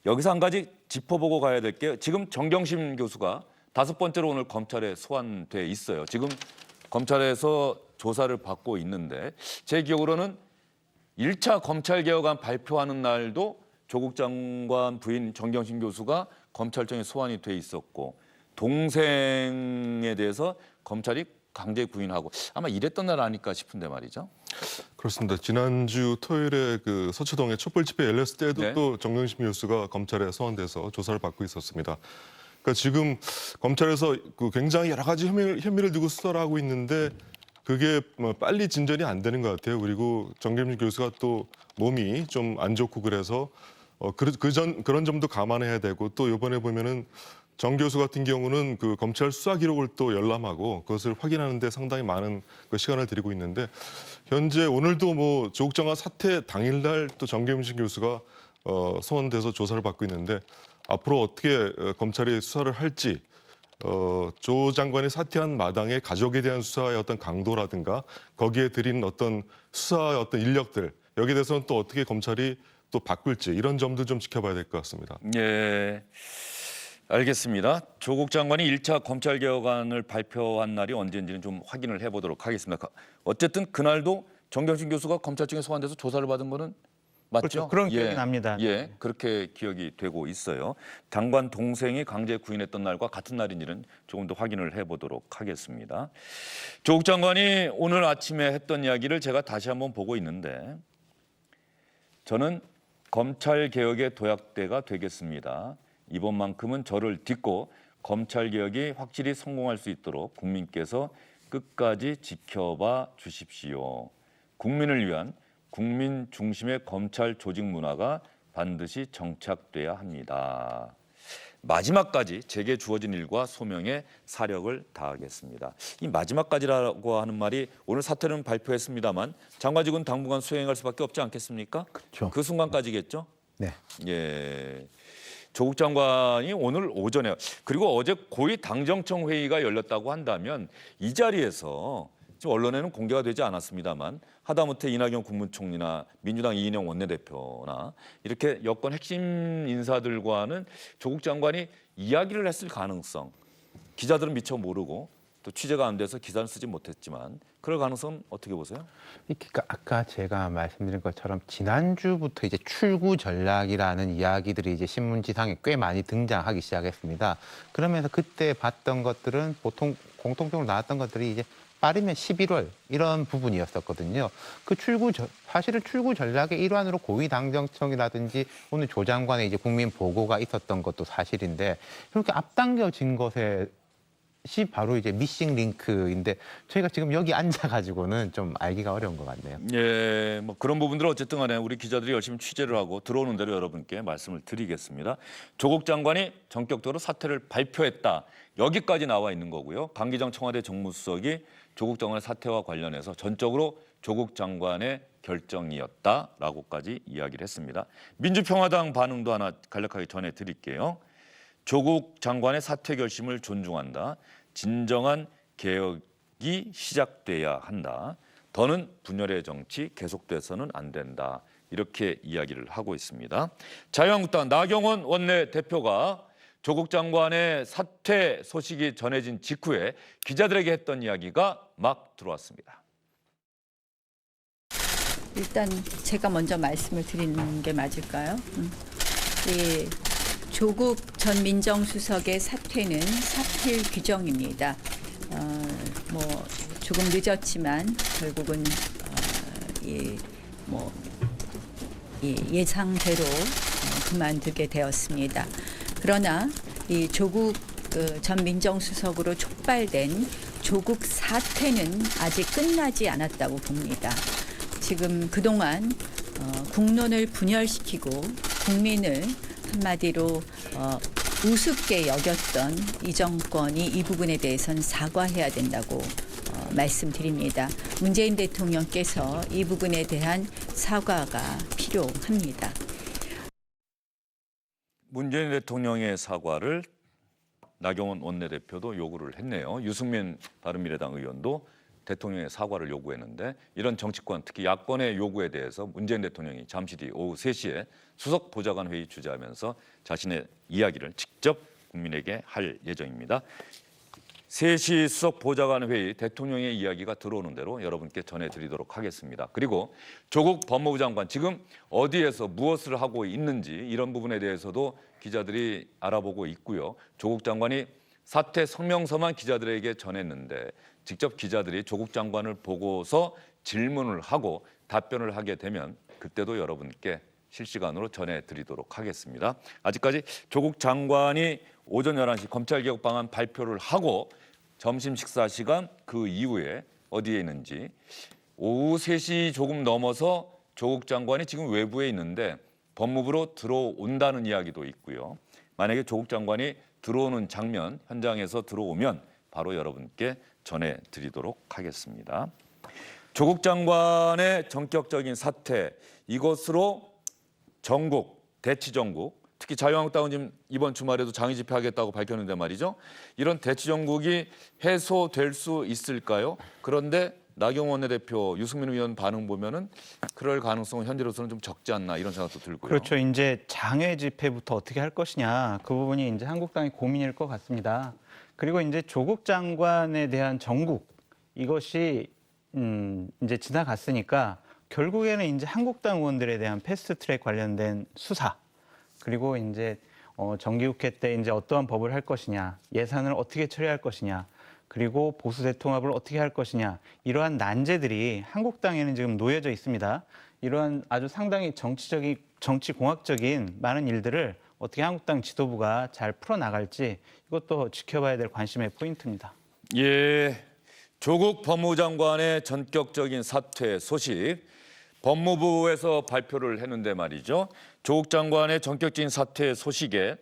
여기서 한 가지 짚어보고 가야 될 게 지금 정경심 교수가 5번째로 오늘 검찰에 소환돼 있어요. 지금 검찰에서 조사를 받고 있는데 제 기억으로는 1차 검찰개혁안 발표하는 날도 조국 장관 부인 정경심 교수가 검찰청에 소환이 돼 있었고 동생에 대해서 검찰이 강제 구인하고 아마 이랬던 날 아닐까 싶은데 말이죠. 그렇습니다. 지난주 토요일에 그 서초동에 촛불 집회 열렸을 때도 네. 또 정경심 교수가 검찰에 소환돼서 조사를 받고 있었습니다. 그러니까 지금 검찰에서 그 굉장히 여러 가지 혐의를 두고 수사를 하고 있는데 그게 뭐 빨리 진전이 안 되는 것 같아요. 그리고 정경심 교수가 또 몸이 좀 안 좋고 그래서 그런 점도 감안해야 되고 또 이번에 보면은 정 교수 같은 경우는 그 검찰 수사 기록을 또 열람하고 그것을 확인하는 데 상당히 많은 그 시간을 들이고 있는데 현재 오늘도 뭐 조국 장관 사퇴 당일날 또 정경심 교수가 소환돼서 조사를 받고 있는데 앞으로 어떻게 검찰이 수사를 할지 조 장관이 사퇴한 마당에 가족에 대한 수사의 어떤 강도라든가 거기에 들인 어떤 수사의 어떤 인력들 여기에 대해서는 또 어떻게 검찰이 또 바꿀지 이런 점도 좀 지켜봐야 될 것 같습니다. 예, 알겠습니다. 조국 장관이 1차 검찰개혁안을 발표한 날이 언제인지는 좀 확인을 해보도록 하겠습니다. 어쨌든 그날도 정경심 교수가 검찰청에 소환돼서 조사를 받은 거는 맞죠? 그렇죠. 그런 기억이 납니다. 예, 그렇게 기억이 되고 있어요. 장관 동생이 강제 구인했던 날과 같은 날인지는 조금 더 확인을 해보도록 하겠습니다. 조국 장관이 오늘 아침에 했던 이야기를 제가 다시 한번 보고 있는데 저는 검찰개혁의 도약대가 되겠습니다. 이번만큼은 저를 딛고 검찰개혁이 확실히 성공할 수 있도록 국민께서 끝까지 지켜봐 주십시오. 국민을 위한 국민 중심의 검찰 조직 문화가 반드시 정착돼야 합니다. 마지막까지 제게 주어진 일과 소명에 사력을 다하겠습니다. 이 마지막까지라고 하는 말이 오늘 사퇴는 발표했습니다만 장관직은 당분간 수행할 수밖에 없지 않겠습니까? 그렇죠. 그 순간까지겠죠? 네. 예. 조국 장관이 오늘 오전에 그리고 어제 고위 당정청 회의가 열렸다고 한다면 이 자리에서 지금 언론에는 공개가 되지 않았습니다만 하다못해 이낙연 국무총리나 민주당 이인영 원내대표나 이렇게 여권 핵심 인사들과는 조국 장관이 이야기를 했을 가능성 기자들은 미처 모르고 또 취재가 안 돼서 기사는 쓰지 못했지만 그럴 가능성은 어떻게 보세요? 그러니까 아까 제가 말씀드린 것처럼 지난주부터 이제 출구 전략이라는 이야기들이 이제 신문지상에 꽤 많이 등장하기 시작했습니다. 그러면서 그때 봤던 것들은 보통 공통적으로 나왔던 것들이 이제 빠르면 11월 이런 부분이었었거든요. 사실은 출구 전략의 일환으로 고위당정청이라든지 오늘 조 장관의 이제 국민 보고가 있었던 것도 사실인데 이렇게 앞당겨진 것에 바로 이제 미싱 링크인데 저희가 지금 여기 앉아가지고는 좀 알기가 어려운 것 같네요. 예, 뭐 그런 부분들은 어쨌든 간에 우리 기자들이 열심히 취재를 하고 들어오는 대로 여러분께 말씀을 드리겠습니다. 조국 장관이 전격적으로 사퇴를 발표했다. 여기까지 나와 있는 거고요. 강기정 청와대 정무수석이 조국 장관의 사퇴와 관련해서 전적으로 조국 장관의 결정이었다라고까지 이야기를 했습니다. 민주평화당 반응도 하나 간략하게 전해드릴게요. 조국 장관의 사퇴 결심을 존중한다. 진정한 개혁이 시작돼야 한다. 더는 분열의 정치 계속돼서는 안 된다. 이렇게 이야기를 하고 있습니다. 자유한국당 나경원 원내대표가 조국 장관의 사퇴 소식이 전해진 직후에 기자들에게 했던 이야기가 막 들어왔습니다. 일단 제가 먼저 말씀을 드리는 게 맞을까요? 조국 전 민정수석의 사퇴는 사필 규정입니다. 조금 늦었지만 결국은 예상대로 그만두게 되었습니다. 그러나 이 조국 전 민정수석으로 촉발된 조국 사퇴는 아직 끝나지 않았다고 봅니다. 지금 그동안 국론을 분열시키고 국민을 한마디로 우습게 여겼던 이 정권이 이 부분에 대해서는 사과해야 된다고 말씀드립니다. 문재인 대통령께서 이 부분에 대한 사과가 필요합니다. 문재인 대통령의 사과를 나경원 원내대표도 요구를 했네요. 유승민 바른미래당 의원도 대통령의 사과를 요구했는데 이런 정치권 특히 야권의 요구에 대해서 문재인 대통령이 잠시 뒤 오후 3시에 수석 보좌관 회의 주재하면서 자신의 이야기를 직접 국민에게 할 예정입니다. 3시 수석 보좌관 회의 대통령의 이야기가 들어오는 대로 여러분께 전해드리도록 하겠습니다. 그리고 조국 법무부 장관 지금 어디에서 무엇을 하고 있는지 이런 부분에 대해서도 기자들이 알아보고 있고요. 조국 장관이 사퇴 성명서만 기자들에게 전했는데 직접 기자들이 조국 장관을 보고서 질문을 하고 답변을 하게 되면 그때도 여러분께 실시간으로 전해드리도록 하겠습니다. 아직까지 조국 장관이 오전 11시 검찰개혁 방안 발표를 하고 점심 식사 시간 그 이후에 어디에 있는지 오후 3시 조금 넘어서 조국 장관이 지금 외부에 있는데 법무부로 들어온다는 이야기도 있고요. 만약에 조국 장관이 들어오는 장면 현장에서 들어오면 바로 여러분께 전해드리도록 하겠습니다. 조국 장관의 전격적인 사퇴 이것으로 전국, 대치전국 특히 자유한국당은 지금 이번 주말에도 장외 집회하겠다고 밝혔는데 말이죠. 이런 대치정국이 해소될 수 있을까요? 그런데 나경원 원내대표, 유승민 의원 반응 보면은 그럴 가능성은 현재로서는 좀 적지 않나 이런 생각도 들고요. 그렇죠. 이제 장외 집회부터 어떻게 할 것이냐 그 부분이 이제 한국당의 고민일 것 같습니다. 그리고 이제 조국 장관에 대한 정국 이것이 이제 지나갔으니까 결국에는 이제 한국당 의원들에 대한 패스트트랙 관련된 수사 그리고 이제 정기국회 때 이제 어떠한 법을 할 것이냐 예산을 어떻게 처리할 것이냐. 그리고 보수 대통합을 어떻게 할 것이냐 이러한 난제들이 한국당에는 지금 놓여져 있습니다. 이러한 아주 상당히 정치공학적인 많은 일들을 어떻게 한국당 지도부가 잘 풀어나갈지 이것도 지켜봐야 될 관심의 포인트입니다. 예, 조국 법무부 장관의 전격적인 사퇴 소식 법무부에서 발표를 했는데 말이죠. 조국 장관의 전격적인 사퇴 소식에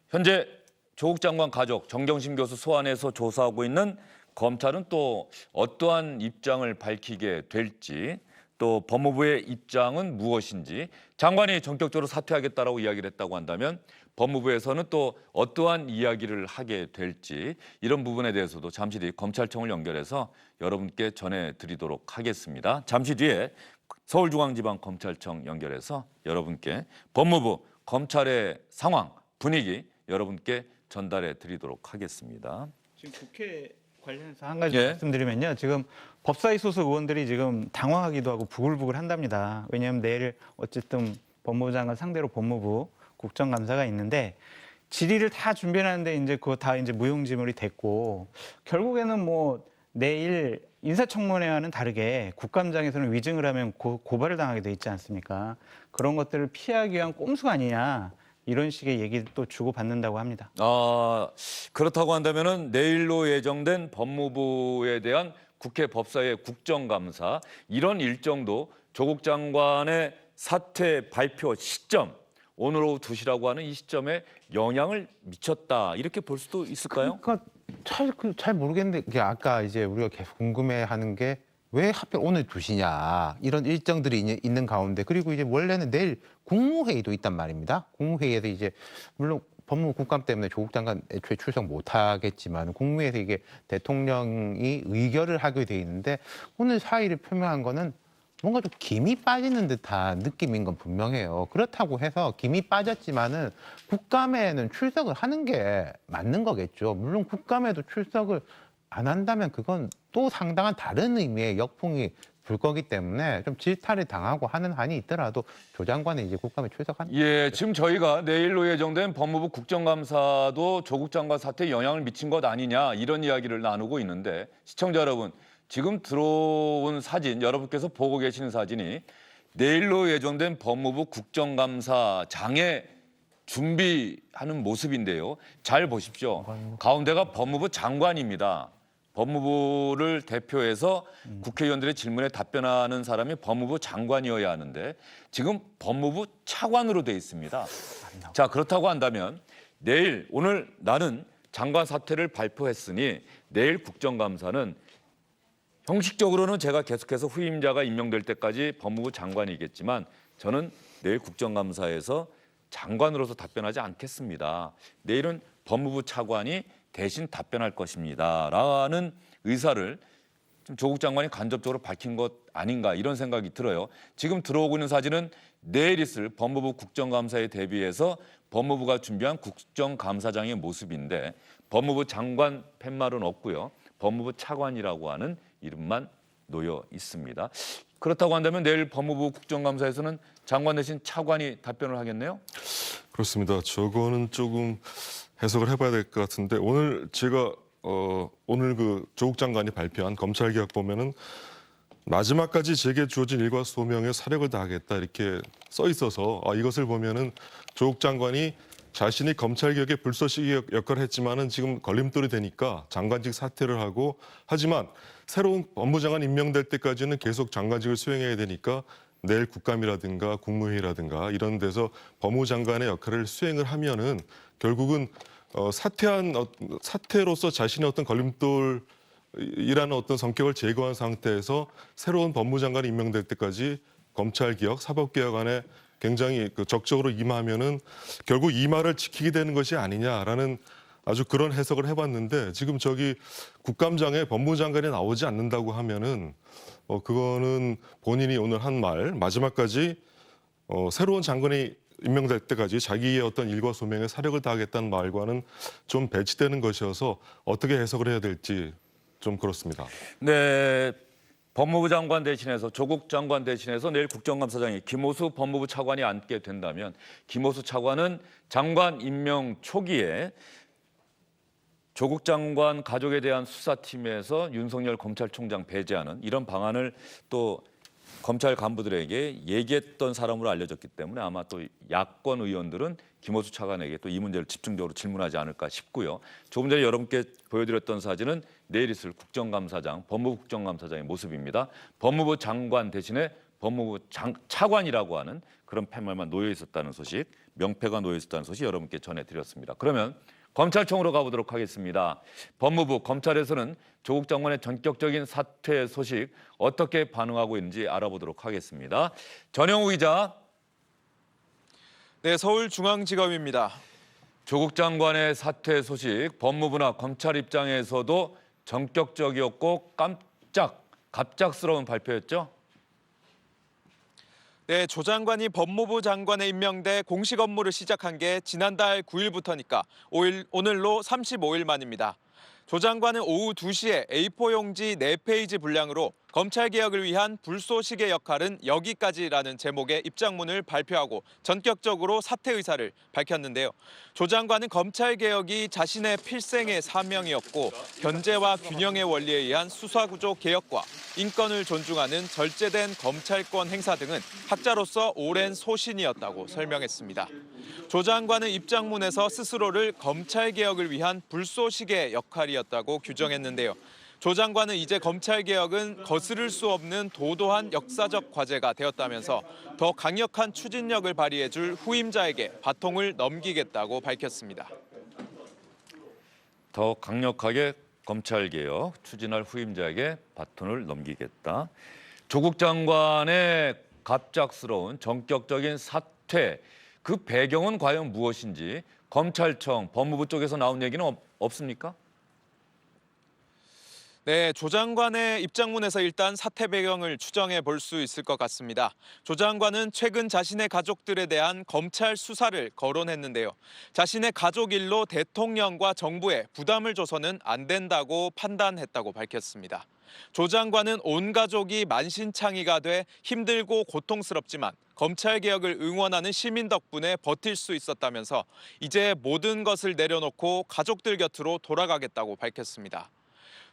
현재 조국 장관 가족 정경심 교수 소환해서 조사하고 있는 검찰은 또 어떠한 입장을 밝히게 될지 또 법무부의 입장은 무엇인지 장관이 전격적으로 사퇴하겠다라고 이야기를 했다고 한다면 법무부에서는 또 어떠한 이야기를 하게 될지 이런 부분에 대해서도 잠시 뒤 검찰청을 연결해서 여러분께 전해드리도록 하겠습니다. 잠시 뒤에 서울중앙지방검찰청 연결해서 여러분께 법무부 검찰의 상황 분위기 여러분께 전달해 드리도록 하겠습니다. 지금 국회 관련해서 한 가지 예. 말씀드리면요. 지금 법사위 소속 의원들이 지금 당황하기도 하고 부글부글 한답니다. 왜냐하면 내일 어쨌든 법무부 장관 상대로 법무부 국정감사가 있는데 질의를 다 준비하는데 이제 그거 다 이제 무용지물이 됐고 결국에는 뭐 내일 인사청문회와는 다르게 국감장에서는 위증을 하면 고발을 당하게 돼 있지 않습니까? 그런 것들을 피하기 위한 꼼수가 아니냐. 이런 식의 얘기도 또 주고받는다고 합니다. 그렇다고 한다면은 내일로 예정된 법무부에 대한 국회 법사위의 국정감사 이런 일정도 조국 장관의 사퇴 발표 시점 오늘 오후 2시라고 하는 이 시점에 영향을 미쳤다 이렇게 볼 수도 있을까요? 그러니까 잘 모르겠는데 이게 아까 이제 우리가 계속 궁금해하는 게 왜 하필 오늘 2시냐 이런 일정들이 있는 가운데 그리고 이제 원래는 내일 국무회의도 있단 말입니다. 국무회의에서 이제 물론 법무부 국감 때문에 조국 장관 애초에 출석 못하겠지만 국무회의에서 이게 대통령이 의결을 하게 돼 있는데 오늘 사의를 표명한 거는 뭔가 좀 김이 빠지는 듯한 느낌인 건 분명해요. 그렇다고 해서 김이 빠졌지만은 국감에는 출석을 하는 게 맞는 거겠죠. 물론 국감에도 출석을 안 한다면 그건 또 상당한 다른 의미의 역풍이 불 거기 때문에 좀 질타를 당하고 하는 한이 있더라도 조 장관은 이제 국감에 출석하는. 예, 지금 저희가 내일로 예정된 법무부 국정감사도 조국 장관 사태에 영향을 미친 것 아니냐 이런 이야기를 나누고 있는데 시청자 여러분 지금 들어온 사진 여러분께서 보고 계시는 사진이 내일로 예정된 법무부 국정감사장에 준비하는 모습인데요. 잘 보십시오. 가운데가 법무부 장관입니다. 법무부를 대표해서 국회의원들의 질문에 답변하는 사람이 법무부 장관이어야 하는데 지금 법무부 차관으로 돼 있습니다. 자, 그렇다고 한다면 내일 오늘 나는 장관 사퇴를 발표했으니 내일 국정감사는 형식적으로는 제가 계속해서 후임자가 임명될 때까지 법무부 장관이겠지만 저는 내일 국정감사에서 장관으로서 답변하지 않겠습니다. 내일은 법무부 차관이 대신 답변할 것입니다. 라는 의사를 좀 조국 장관이 간접적으로 밝힌 것 아닌가 이런 생각이 들어요. 지금 들어오고 있는 사진은 내일 있을 법무부 국정감사에 대비해서 법무부가 준비한 국정감사장의 모습인데 법무부 장관 팻말은 없고요. 법무부 차관이라고 하는 이름만 놓여 있습니다. 그렇다고 한다면 내일 법무부 국정감사에서는 장관 대신 차관이 답변을 하겠네요? 그렇습니다. 저거는 조금 해석을 해봐야 될 것 같은데 오늘 제가 오늘 그 조국 장관이 발표한 검찰개혁 보면은 마지막까지 제게 주어진 일과 소명에 사력을 다하겠다 이렇게 써 있어서 이것을 보면은 조국 장관이 자신이 검찰개혁의 불쏘시개 역할을 했지만은 지금 걸림돌이 되니까 장관직 사퇴를 하고 하지만 새로운 법무장관 임명될 때까지는 계속 장관직을 수행해야 되니까 내일 국감이라든가 국무회의라든가 이런 데서 법무장관의 역할을 수행을 하면은 결국은 사퇴로서 자신의 어떤 걸림돌이라는 어떤 성격을 제거한 상태에서 새로운 법무장관이 임명될 때까지 검찰개혁, 사법개혁 안에 굉장히 적극적으로 임하면은 결국 이 말을 지키게 되는 것이 아니냐라는 아주 그런 해석을 해봤는데 지금 저기 국감장에 법무장관이 나오지 않는다고 하면은 그거는 본인이 오늘 한 말 마지막까지 새로운 장관이 임명될 때까지 자기의 어떤 일과 소명에 사력을 다하겠다는 말과는 좀 배치되는 것이어서 어떻게 해석을 해야 될지 좀 그렇습니다. 네, 법무부 장관 대신해서 조국 장관 대신해서 내일 국정감사장이 김호수 법무부 차관이 앉게 된다면 김호수 차관은 장관 임명 초기에 조국 장관 가족에 대한 수사팀에서 윤석열 검찰총장 배제하는 이런 방안을 또 검찰 간부들에게 얘기했던 사람으로 알려졌기 때문에 아마 또 야권 의원들은 김호수 차관에게 또 이 문제를 집중적으로 질문하지 않을까 싶고요. 조금 전에 여러분께 보여드렸던 사진은 내일 있을 국정감사장, 법무부 국정감사장의 모습입니다. 법무부 장관 대신에 법무부 차관이라고 하는 그런 패널만 놓여 있었다는 소식, 명패가 놓여 있었다는 소식 여러분께 전해드렸습니다. 그러면 검찰청으로 가보도록 하겠습니다. 법무부, 검찰에서는 조국 장관의 전격적인 사퇴 소식 어떻게 반응하고 있는지 알아보도록 하겠습니다. 전영우 기자. 네, 서울중앙지검입니다. 조국 장관의 사퇴 소식, 법무부나 검찰 입장에서도 전격적이었고 갑작스러운 발표였죠? 네, 조 장관이 법무부 장관에 임명돼 공식 업무를 시작한 게 지난달 9일부터니까 오늘로 35일 만입니다. 조 장관은 오후 2시에 A4 용지 4페이지 분량으로 검찰개혁을 위한 불쏘시개 역할은 여기까지라는 제목의 입장문을 발표하고 전격적으로 사퇴 의사를 밝혔는데요. 조 장관은 검찰개혁이 자신의 필생의 사명이었고 견제와 균형의 원리에 의한 수사구조 개혁과 인권을 존중하는 절제된 검찰권 행사 등은 학자로서 오랜 소신이었다고 설명했습니다. 조 장관은 입장문에서 스스로를 검찰개혁을 위한 불쏘시개 역할이었다고 규정했는데요. 조 장관은 이제 검찰개혁은 거스를 수 없는 도도한 역사적 과제가 되었다면서 더 강력한 추진력을 발휘해줄 후임자에게 바통을 넘기겠다고 밝혔습니다. 더 강력하게 검찰개혁 추진할 후임자에게 바톤을 넘기겠다. 조국 장관의 갑작스러운 전격적인 사퇴, 그 배경은 과연 무엇인지 검찰청, 법무부 쪽에서 나온 얘기는 없습니까? 네, 조 장관의 입장문에서 일단 사퇴 배경을 추정해 볼 수 있을 것 같습니다. 조 장관은 최근 자신의 가족들에 대한 검찰 수사를 거론했는데요. 자신의 가족 일로 대통령과 정부에 부담을 줘서는 안 된다고 판단했다고 밝혔습니다. 조 장관은 온 가족이 만신창이가 돼 힘들고 고통스럽지만 검찰개혁을 응원하는 시민 덕분에 버틸 수 있었다면서 이제 모든 것을 내려놓고 가족들 곁으로 돌아가겠다고 밝혔습니다.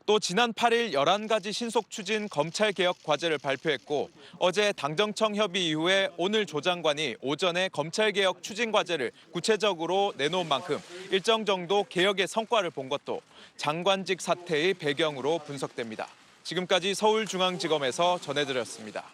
또 지난 8일 11가지 신속 추진 검찰개혁 과제를 발표했고 어제 당정청 협의 이후에 오늘 조 장관이 오전에 검찰개혁 추진 과제를 구체적으로 내놓은 만큼 일정 정도 개혁의 성과를 본 것도 장관직 사퇴의 배경으로 분석됩니다. 지금까지 서울중앙지검에서 전해드렸습니다.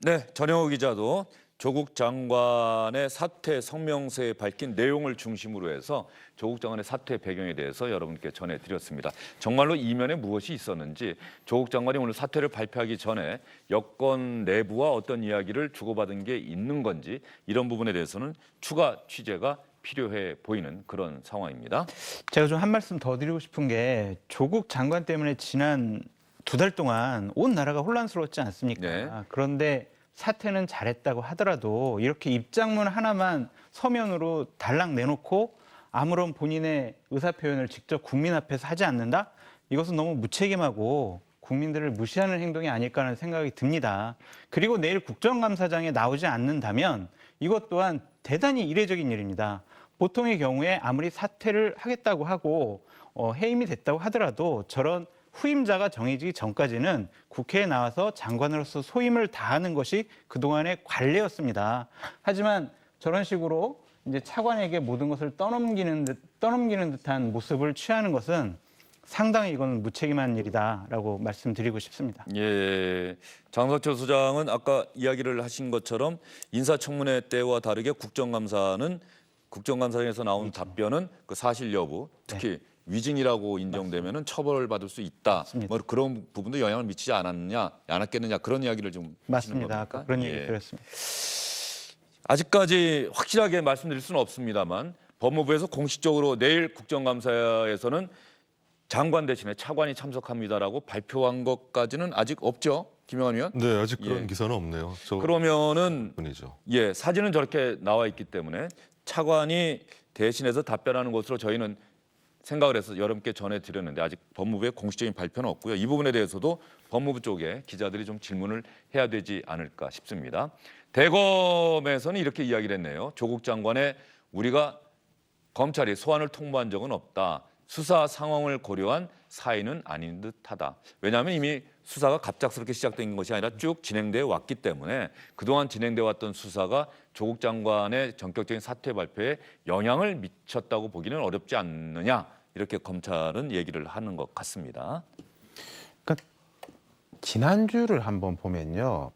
네, 전영우 기자도 조국 장관의 사퇴 성명서에 밝힌 내용을 중심으로 해서 조국 장관의 사퇴 배경에 대해서 여러분께 전해드렸습니다. 정말로 이면에 무엇이 있었는지, 조국 장관이 오늘 사퇴를 발표하기 전에 여권 내부와 어떤 이야기를 주고받은 게 있는 건지 이런 부분에 대해서는 추가 취재가 필요해 보이는 그런 상황입니다. 제가 좀 한 말씀 더 드리고 싶은 게 조국 장관 때문에 지난 2달 동안 온 나라가 혼란스러웠지 않습니까? 네. 그런데 사퇴는 잘했다고 하더라도 이렇게 입장문 하나만 서면으로 달랑 내놓고 아무런 본인의 의사표현을 직접 국민 앞에서 하지 않는다? 이것은 너무 무책임하고 국민들을 무시하는 행동이 아닐까 하는 생각이 듭니다. 그리고 내일 국정감사장에 나오지 않는다면 이것 또한 대단히 이례적인 일입니다. 보통의 경우에 아무리 사퇴를 하겠다고 하고 해임이 됐다고 하더라도 저런 후임자가 정해지기 전까지는 국회에 나와서 장관으로서 소임을 다하는 것이 그동안의 관례였습니다. 하지만 저런 식으로 이제 차관에게 모든 것을 떠넘기는 듯한 모습을 취하는 것은 상당히 이건 무책임한 일이다라고 말씀드리고 싶습니다. 예, 장석철 소장은 아까 이야기를 하신 것처럼 인사청문회 때와 다르게 국정감사에서 나온 답변은 그 사실 여부, 특히 위증이라고 인정되면은 처벌받을 수 있다. 맞습니다. 뭐 그런 부분도 영향을 미치지 않았겠느냐 그런 이야기를 좀 하시는 맞습니다. 겁니까? 그런 얘기 예. 들었습니다. 아직까지 확실하게 말씀드릴 수는 없습니다만 법무부에서 공식적으로 내일 국정감사에서는 장관 대신에 차관이 참석합니다라고 발표한 것까지는 아직 없죠, 김영환 의원? 네, 아직 그런 예. 기사는 없네요. 그러면은 분이죠. 예, 사진은 저렇게 나와 있기 때문에 차관이 대신해서 답변하는 것으로 저희는 생각을 해서 여러분께 전해드렸는데 아직 법무부의 공식적인 발표는 없고요. 이 부분에 대해서도 법무부 쪽에 기자들이 좀 질문을 해야 되지 않을까 싶습니다. 대검에서는 이렇게 이야기를 했네요. 조국 장관의 우리가 검찰이 소환을 통보한 적은 없다. 수사 상황을 고려한 사인은 아닌 듯하다. 왜냐하면 이미 수사가 갑작스럽게 시작된 것이 아니라 쭉 진행되어 왔기 때문에 그동안 진행되어 왔던 수사가 조국 장관의 전격적인 사퇴 발표에 영향을 미쳤다고 보기는 어렵지 않느냐 이렇게 검찰은 얘기를 하는 것 같습니다. 그러니까 지난주를 한번 보면요.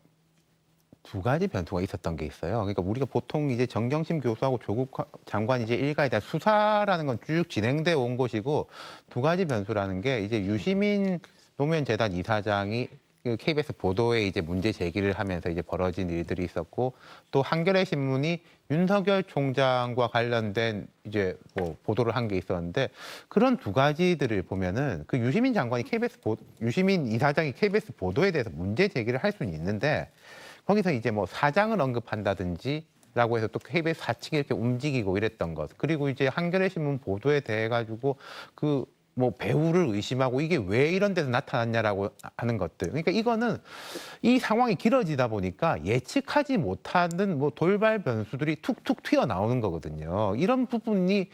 두 가지 변수가 있었던 게 있어요. 그러니까 우리가 보통 이제 정경심 교수하고 조국 장관이 이제 일가에 대한 수사라는 건 쭉 진행돼 온 것이고 두 가지 변수라는 게 이제 유시민 노무현 재단 이사장이 그 KBS 보도에 이제 문제 제기를 하면서 이제 벌어진 일들이 있었고 또 한겨레 신문이 윤석열 총장과 관련된 이제 뭐 보도를 한 게 있었는데 그런 두 가지들을 보면은 그 유시민 유시민 이사장이 KBS 보도에 대해서 문제 제기를 할 수는 있는데 거기서 이제 뭐 사장을 언급한다든지 라고 해서 또 KBS 사측이 이렇게 움직이고 이랬던 것. 그리고 이제 한겨레 신문 보도에 대해 가지고 그 뭐 배우를 의심하고 이게 왜 이런 데서 나타났냐라고 하는 것들. 그러니까 이거는 이 상황이 길어지다 보니까 예측하지 못하는 뭐 돌발 변수들이 툭툭 튀어나오는 거거든요. 이런 부분이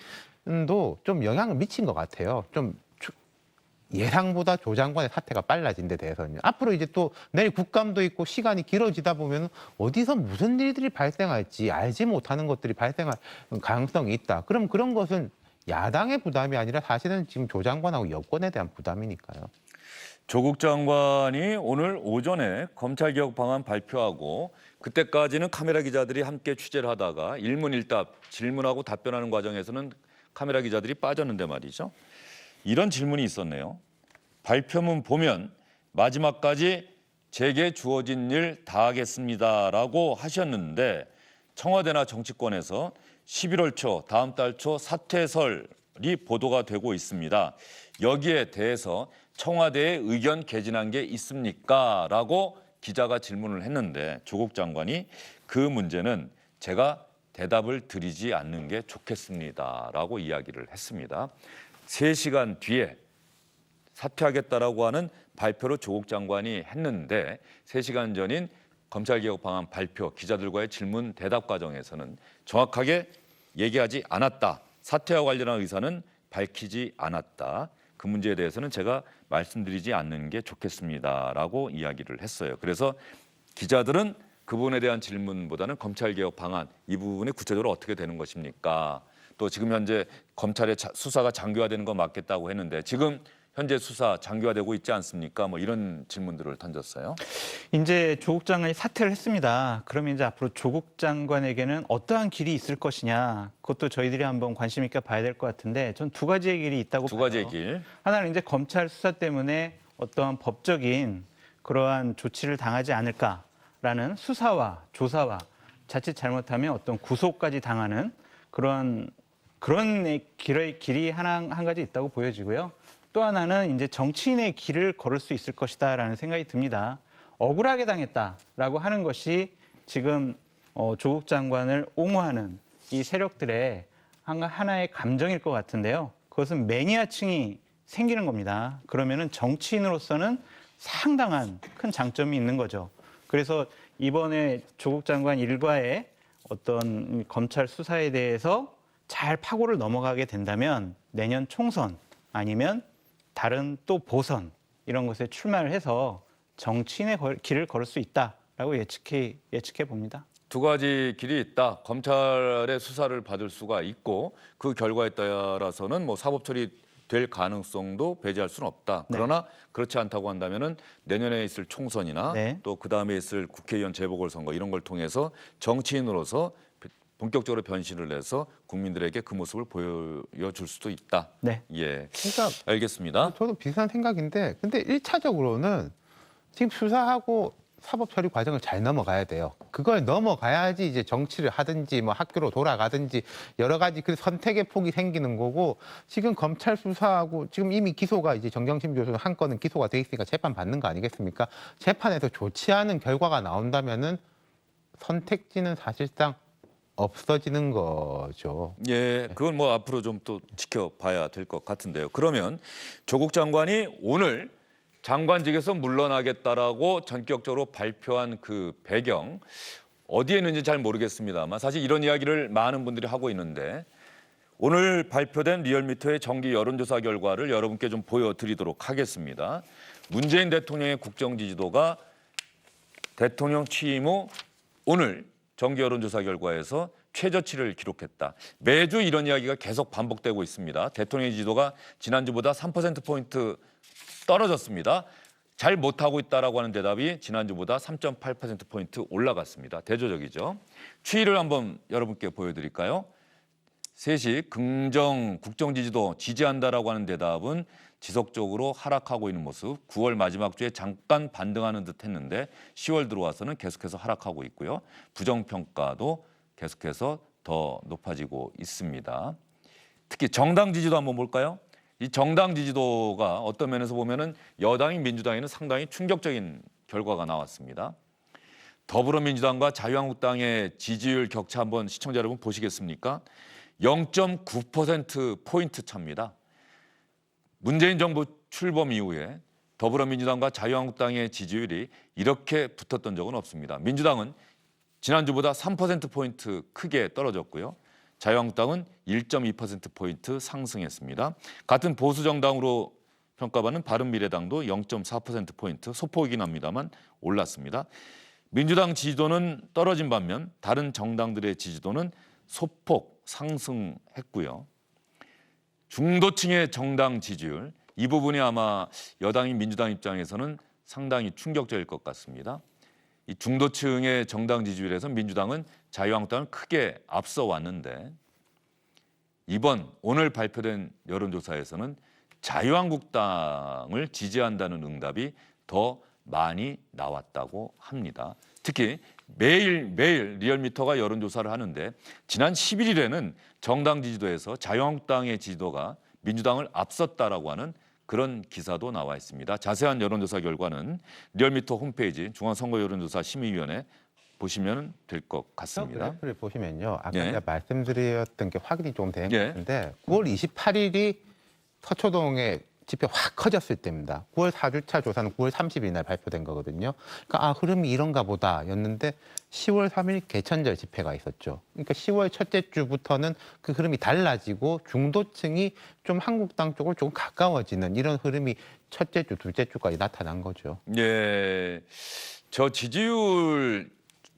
좀 영향을 미친 것 같아요. 좀 예상보다 조 장관의 사태가 빨라진 데 대해서는요. 앞으로 이제 또 내일 국감도 있고 시간이 길어지다 보면 어디서 무슨 일들이 발생할지 알지 못하는 것들이 발생할 가능성이 있다. 그럼 그런 것은 야당의 부담이 아니라 사실은 지금 조 장관하고 여권에 대한 부담이니까요. 조국 장관이 오늘 오전에 검찰개혁 방안 발표하고 그때까지는 카메라 기자들이 함께 취재를 하다가 일문일답 질문하고 답변하는 과정에서는 카메라 기자들이 빠졌는데 말이죠. 이런 질문이 있었네요. 발표문 보면 마지막까지 제게 주어진 일 다하겠습니다라고 하셨는데 청와대나 정치권에서 11월 초 다음 달 초 사퇴설이 보도가 되고 있습니다. 여기에 대해서 청와대에 의견 개진한 게 있습니까? 라고 기자가 질문을 했는데 조국 장관이 그 문제는 제가 대답을 드리지 않는 게 좋겠습니다. 라고 이야기를 했습니다. 3시간 뒤에 사퇴하겠다라고 하는 발표를 조국 장관이 했는데 3시간 전인 검찰개혁 방안 발표, 기자들과의 질문 대답 과정에서는 정확하게 얘기하지 않았다. 사퇴와 관련한 의사는 밝히지 않았다. 그 문제에 대해서는 제가 말씀드리지 않는 게 좋겠습니다라고 이야기를 했어요. 그래서 기자들은 그 부분에 대한 질문보다는 검찰개혁 방안 이 부분이 구체적으로 어떻게 되는 것입니까? 또 지금 현재 검찰의 수사가 장기화되는 거 맞겠다고 했는데 지금 현재 수사 장기화되고 있지 않습니까? 뭐 이런 질문들을 던졌어요. 이제 조국 장관이 사퇴를 했습니다. 그러면 이제 앞으로 조국 장관에게는 어떠한 길이 있을 것이냐, 그것도 저희들이 한번 관심 있게 봐야 될 것 같은데, 전 두 가지의 길이 있다고 봐요. 두 가지의 길. 하나는 이제 검찰 수사 때문에 어떠한 법적인 그러한 조치를 당하지 않을까라는 수사와 조사와 자칫 잘못하면 어떤 구속까지 당하는 그런 길이 한 가지 있다고 보여지고요. 또 하나는 이제 정치인의 길을 걸을 수 있을 것이다라는 생각이 듭니다. 억울하게 당했다라고 하는 것이 지금 조국 장관을 옹호하는 이 세력들의 하나의 감정일 것 같은데요. 그것은 매니아층이 생기는 겁니다. 그러면은 정치인으로서는 상당한 큰 장점이 있는 거죠. 그래서 이번에 조국 장관 일과의 어떤 검찰 수사에 대해서 잘 파고를 넘어가게 된다면 내년 총선 아니면 다른 또 보선 이런 것에 출마를 해서 정치인의 길을 걸을 수 있다라고 예측해 봅니다. 두 가지 길이 있다. 검찰의 수사를 받을 수가 있고 그 결과에 따라서는 뭐 사법 처리될 가능성도 배제할 수는 없다. 그러나 그렇지 않다고 한다면은 내년에 있을 총선이나 또 그 다음에 있을 국회의원 재보궐선거 이런 걸 통해서 정치인으로서 본격적으로 변신을 해서 국민들에게 그 모습을 보여줄 수도 있다. 네. 예, 그러니까 알겠습니다. 저도 비슷한 생각인데, 근데 1차적으로는 지금 수사하고 사법 처리 과정을 잘 넘어가야 돼요. 그걸 넘어가야지 이제 정치를 하든지 뭐 학교로 돌아가든지 여러 가지 그 선택의 폭이 생기는 거고, 지금 검찰 수사하고 지금 이미 기소가 이제 정경심 교수 한 건은 기소가 돼 있으니까 재판 받는 거 아니겠습니까? 재판에서 좋지 않은 결과가 나온다면은 선택지는 사실상 없어지는 거죠. 예, 그건 뭐 앞으로 좀 또 지켜봐야 될 것 같은데요. 그러면 조국 장관이 오늘 장관직에서 물러나겠다라고 전격적으로 발표한 그 배경, 어디에 있는지 잘 모르겠습니다만 사실 이런 이야기를 많은 분들이 하고 있는데, 오늘 발표된 리얼미터의 정기 여론조사 결과를 여러분께 좀 보여드리도록 하겠습니다. 문재인 대통령의 국정 지지도가 대통령 취임 후 오늘 정기 여론조사 결과에서 최저치를 기록했다. 매주 이런 이야기가 계속 반복되고 있습니다. 대통령의 지지도가 지난주보다 3%포인트 떨어졌습니다. 잘 못하고 있다라고 하는 대답이 지난주보다 3.8%포인트 올라갔습니다. 대조적이죠. 추이를 한번 여러분께 보여드릴까요? 셋이 긍정, 국정 지지도 지지한다라고 하는 대답은 지속적으로 하락하고 있는 모습. 9월 마지막 주에 잠깐 반등하는 듯 했는데 10월 들어와서는 계속해서 하락하고 있고요. 부정평가도 계속해서 더 높아지고 있습니다. 특히 정당 지지도 한번 볼까요? 이 정당 지지도가 어떤 면에서 보면은 여당인 민주당에는 상당히 충격적인 결과가 나왔습니다. 더불어민주당과 자유한국당의 지지율 격차 한번 시청자 여러분 보시겠습니까? 0.9%포인트 차입니다. 문재인 정부 출범 이후에 더불어민주당과 자유한국당의 지지율이 이렇게 붙었던 적은 없습니다. 민주당은 지난주보다 3%포인트 크게 떨어졌고요. 자유한국당은 1.2%포인트 상승했습니다. 같은 보수정당으로 평가받는 바른미래당도 0.4%포인트 소폭이긴 합니다만 올랐습니다. 민주당 지지도는 떨어진 반면 다른 정당들의 지지도는 소폭 상승했고요. 중도층의 정당 지지율, 이 부분이 아마 여당인 민주당 입장에서는 상당히 충격적일 것 같습니다. 이 중도층의 정당 지지율에서 민주당은 자유한국당을 크게 앞서 왔는데, 오늘 발표된 여론조사에서는 자유한국당을 지지한다는 응답이 더 많이 나왔다고 합니다. 특히 매일 리얼미터가 여론조사를 하는데 지난 11일에는 정당 지지도에서 자유한국당의 지지도가 민주당을 앞섰다라고 하는 그런 기사도 나와 있습니다. 자세한 여론조사 결과는 리얼미터 홈페이지 중앙선거여론조사 심의위원회 보시면 될 것 같습니다. 그래프를 보시면요, 아까 예. 제가 말씀드렸던 게 확인이 좀 되는 것 예. 같은데 9월 28일이 서초동의 집회 확 커졌을 때입니다. 9월 4주차 조사는 9월 30일 날 발표된 거거든요. 그러니까 흐름이 이런가 보다였는데 10월 3일 개천절 집회가 있었죠. 그러니까 10월 첫째 주부터는 그 흐름이 달라지고 중도층이 좀 한국당 쪽으로 조금 가까워지는 이런 흐름이 첫째 주, 둘째 주까지 나타난 거죠. 예, 저 지지율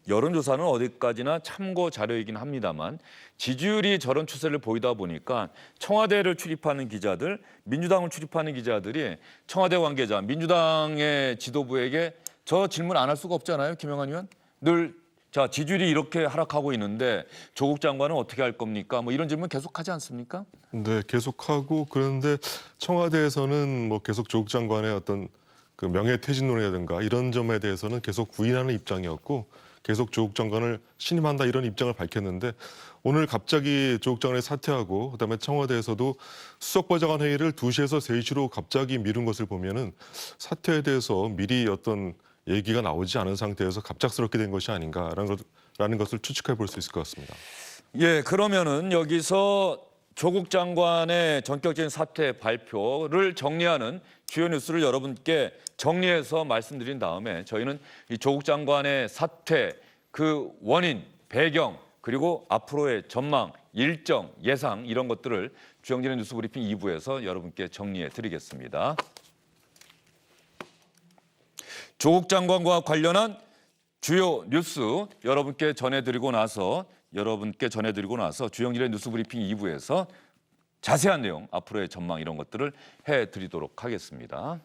여론조사는 어디까지나 참고 자료이긴 합니다만 지지율이 저런 추세를 보이다 보니까 청와대를 출입하는 기자들, 민주당을 출입하는 기자들이 청와대 관계자, 민주당의 지도부에게 저 질문 안 할 수가 없잖아요, 김영환 의원. 늘 자, 지지율이 이렇게 하락하고 있는데 조국 장관은 어떻게 할 겁니까? 뭐 이런 질문 계속하지 않습니까? 네, 계속하고, 그런데 청와대에서는 뭐 계속 조국 장관의 어떤 그 명예퇴진론이라든가 이런 점에 대해서는 계속 부인하는 입장이었고, 계속 조국 장관을 신임한다 이런 입장을 밝혔는데, 오늘 갑자기 조국 장관이 사퇴하고 그다음에 청와대에서도 수석보좌관 회의를 2시에서 3시로 갑자기 미룬 것을 보면은 사퇴에 대해서 미리 어떤 얘기가 나오지 않은 상태에서 갑작스럽게 된 것이 아닌가라는 것을 추측해 볼 수 있을 것 같습니다. 예, 그러면은 여기서 조국 장관의 전격적인 사퇴 발표를 정리하는 주요 뉴스를 여러분께 정리해서 말씀드린 다음에 저희는 이 조국 장관의 사퇴, 그 원인, 배경, 그리고 앞으로의 전망, 일정, 예상 이런 것들을 주영진의 뉴스브리핑 2부에서 여러분께 정리해 드리겠습니다. 조국 장관과 관련한 주요 뉴스 여러분께 전해드리고 나서 주영진의 뉴스브리핑 2부에서 자세한 내용, 앞으로의 전망 이런 것들을 해드리도록 하겠습니다.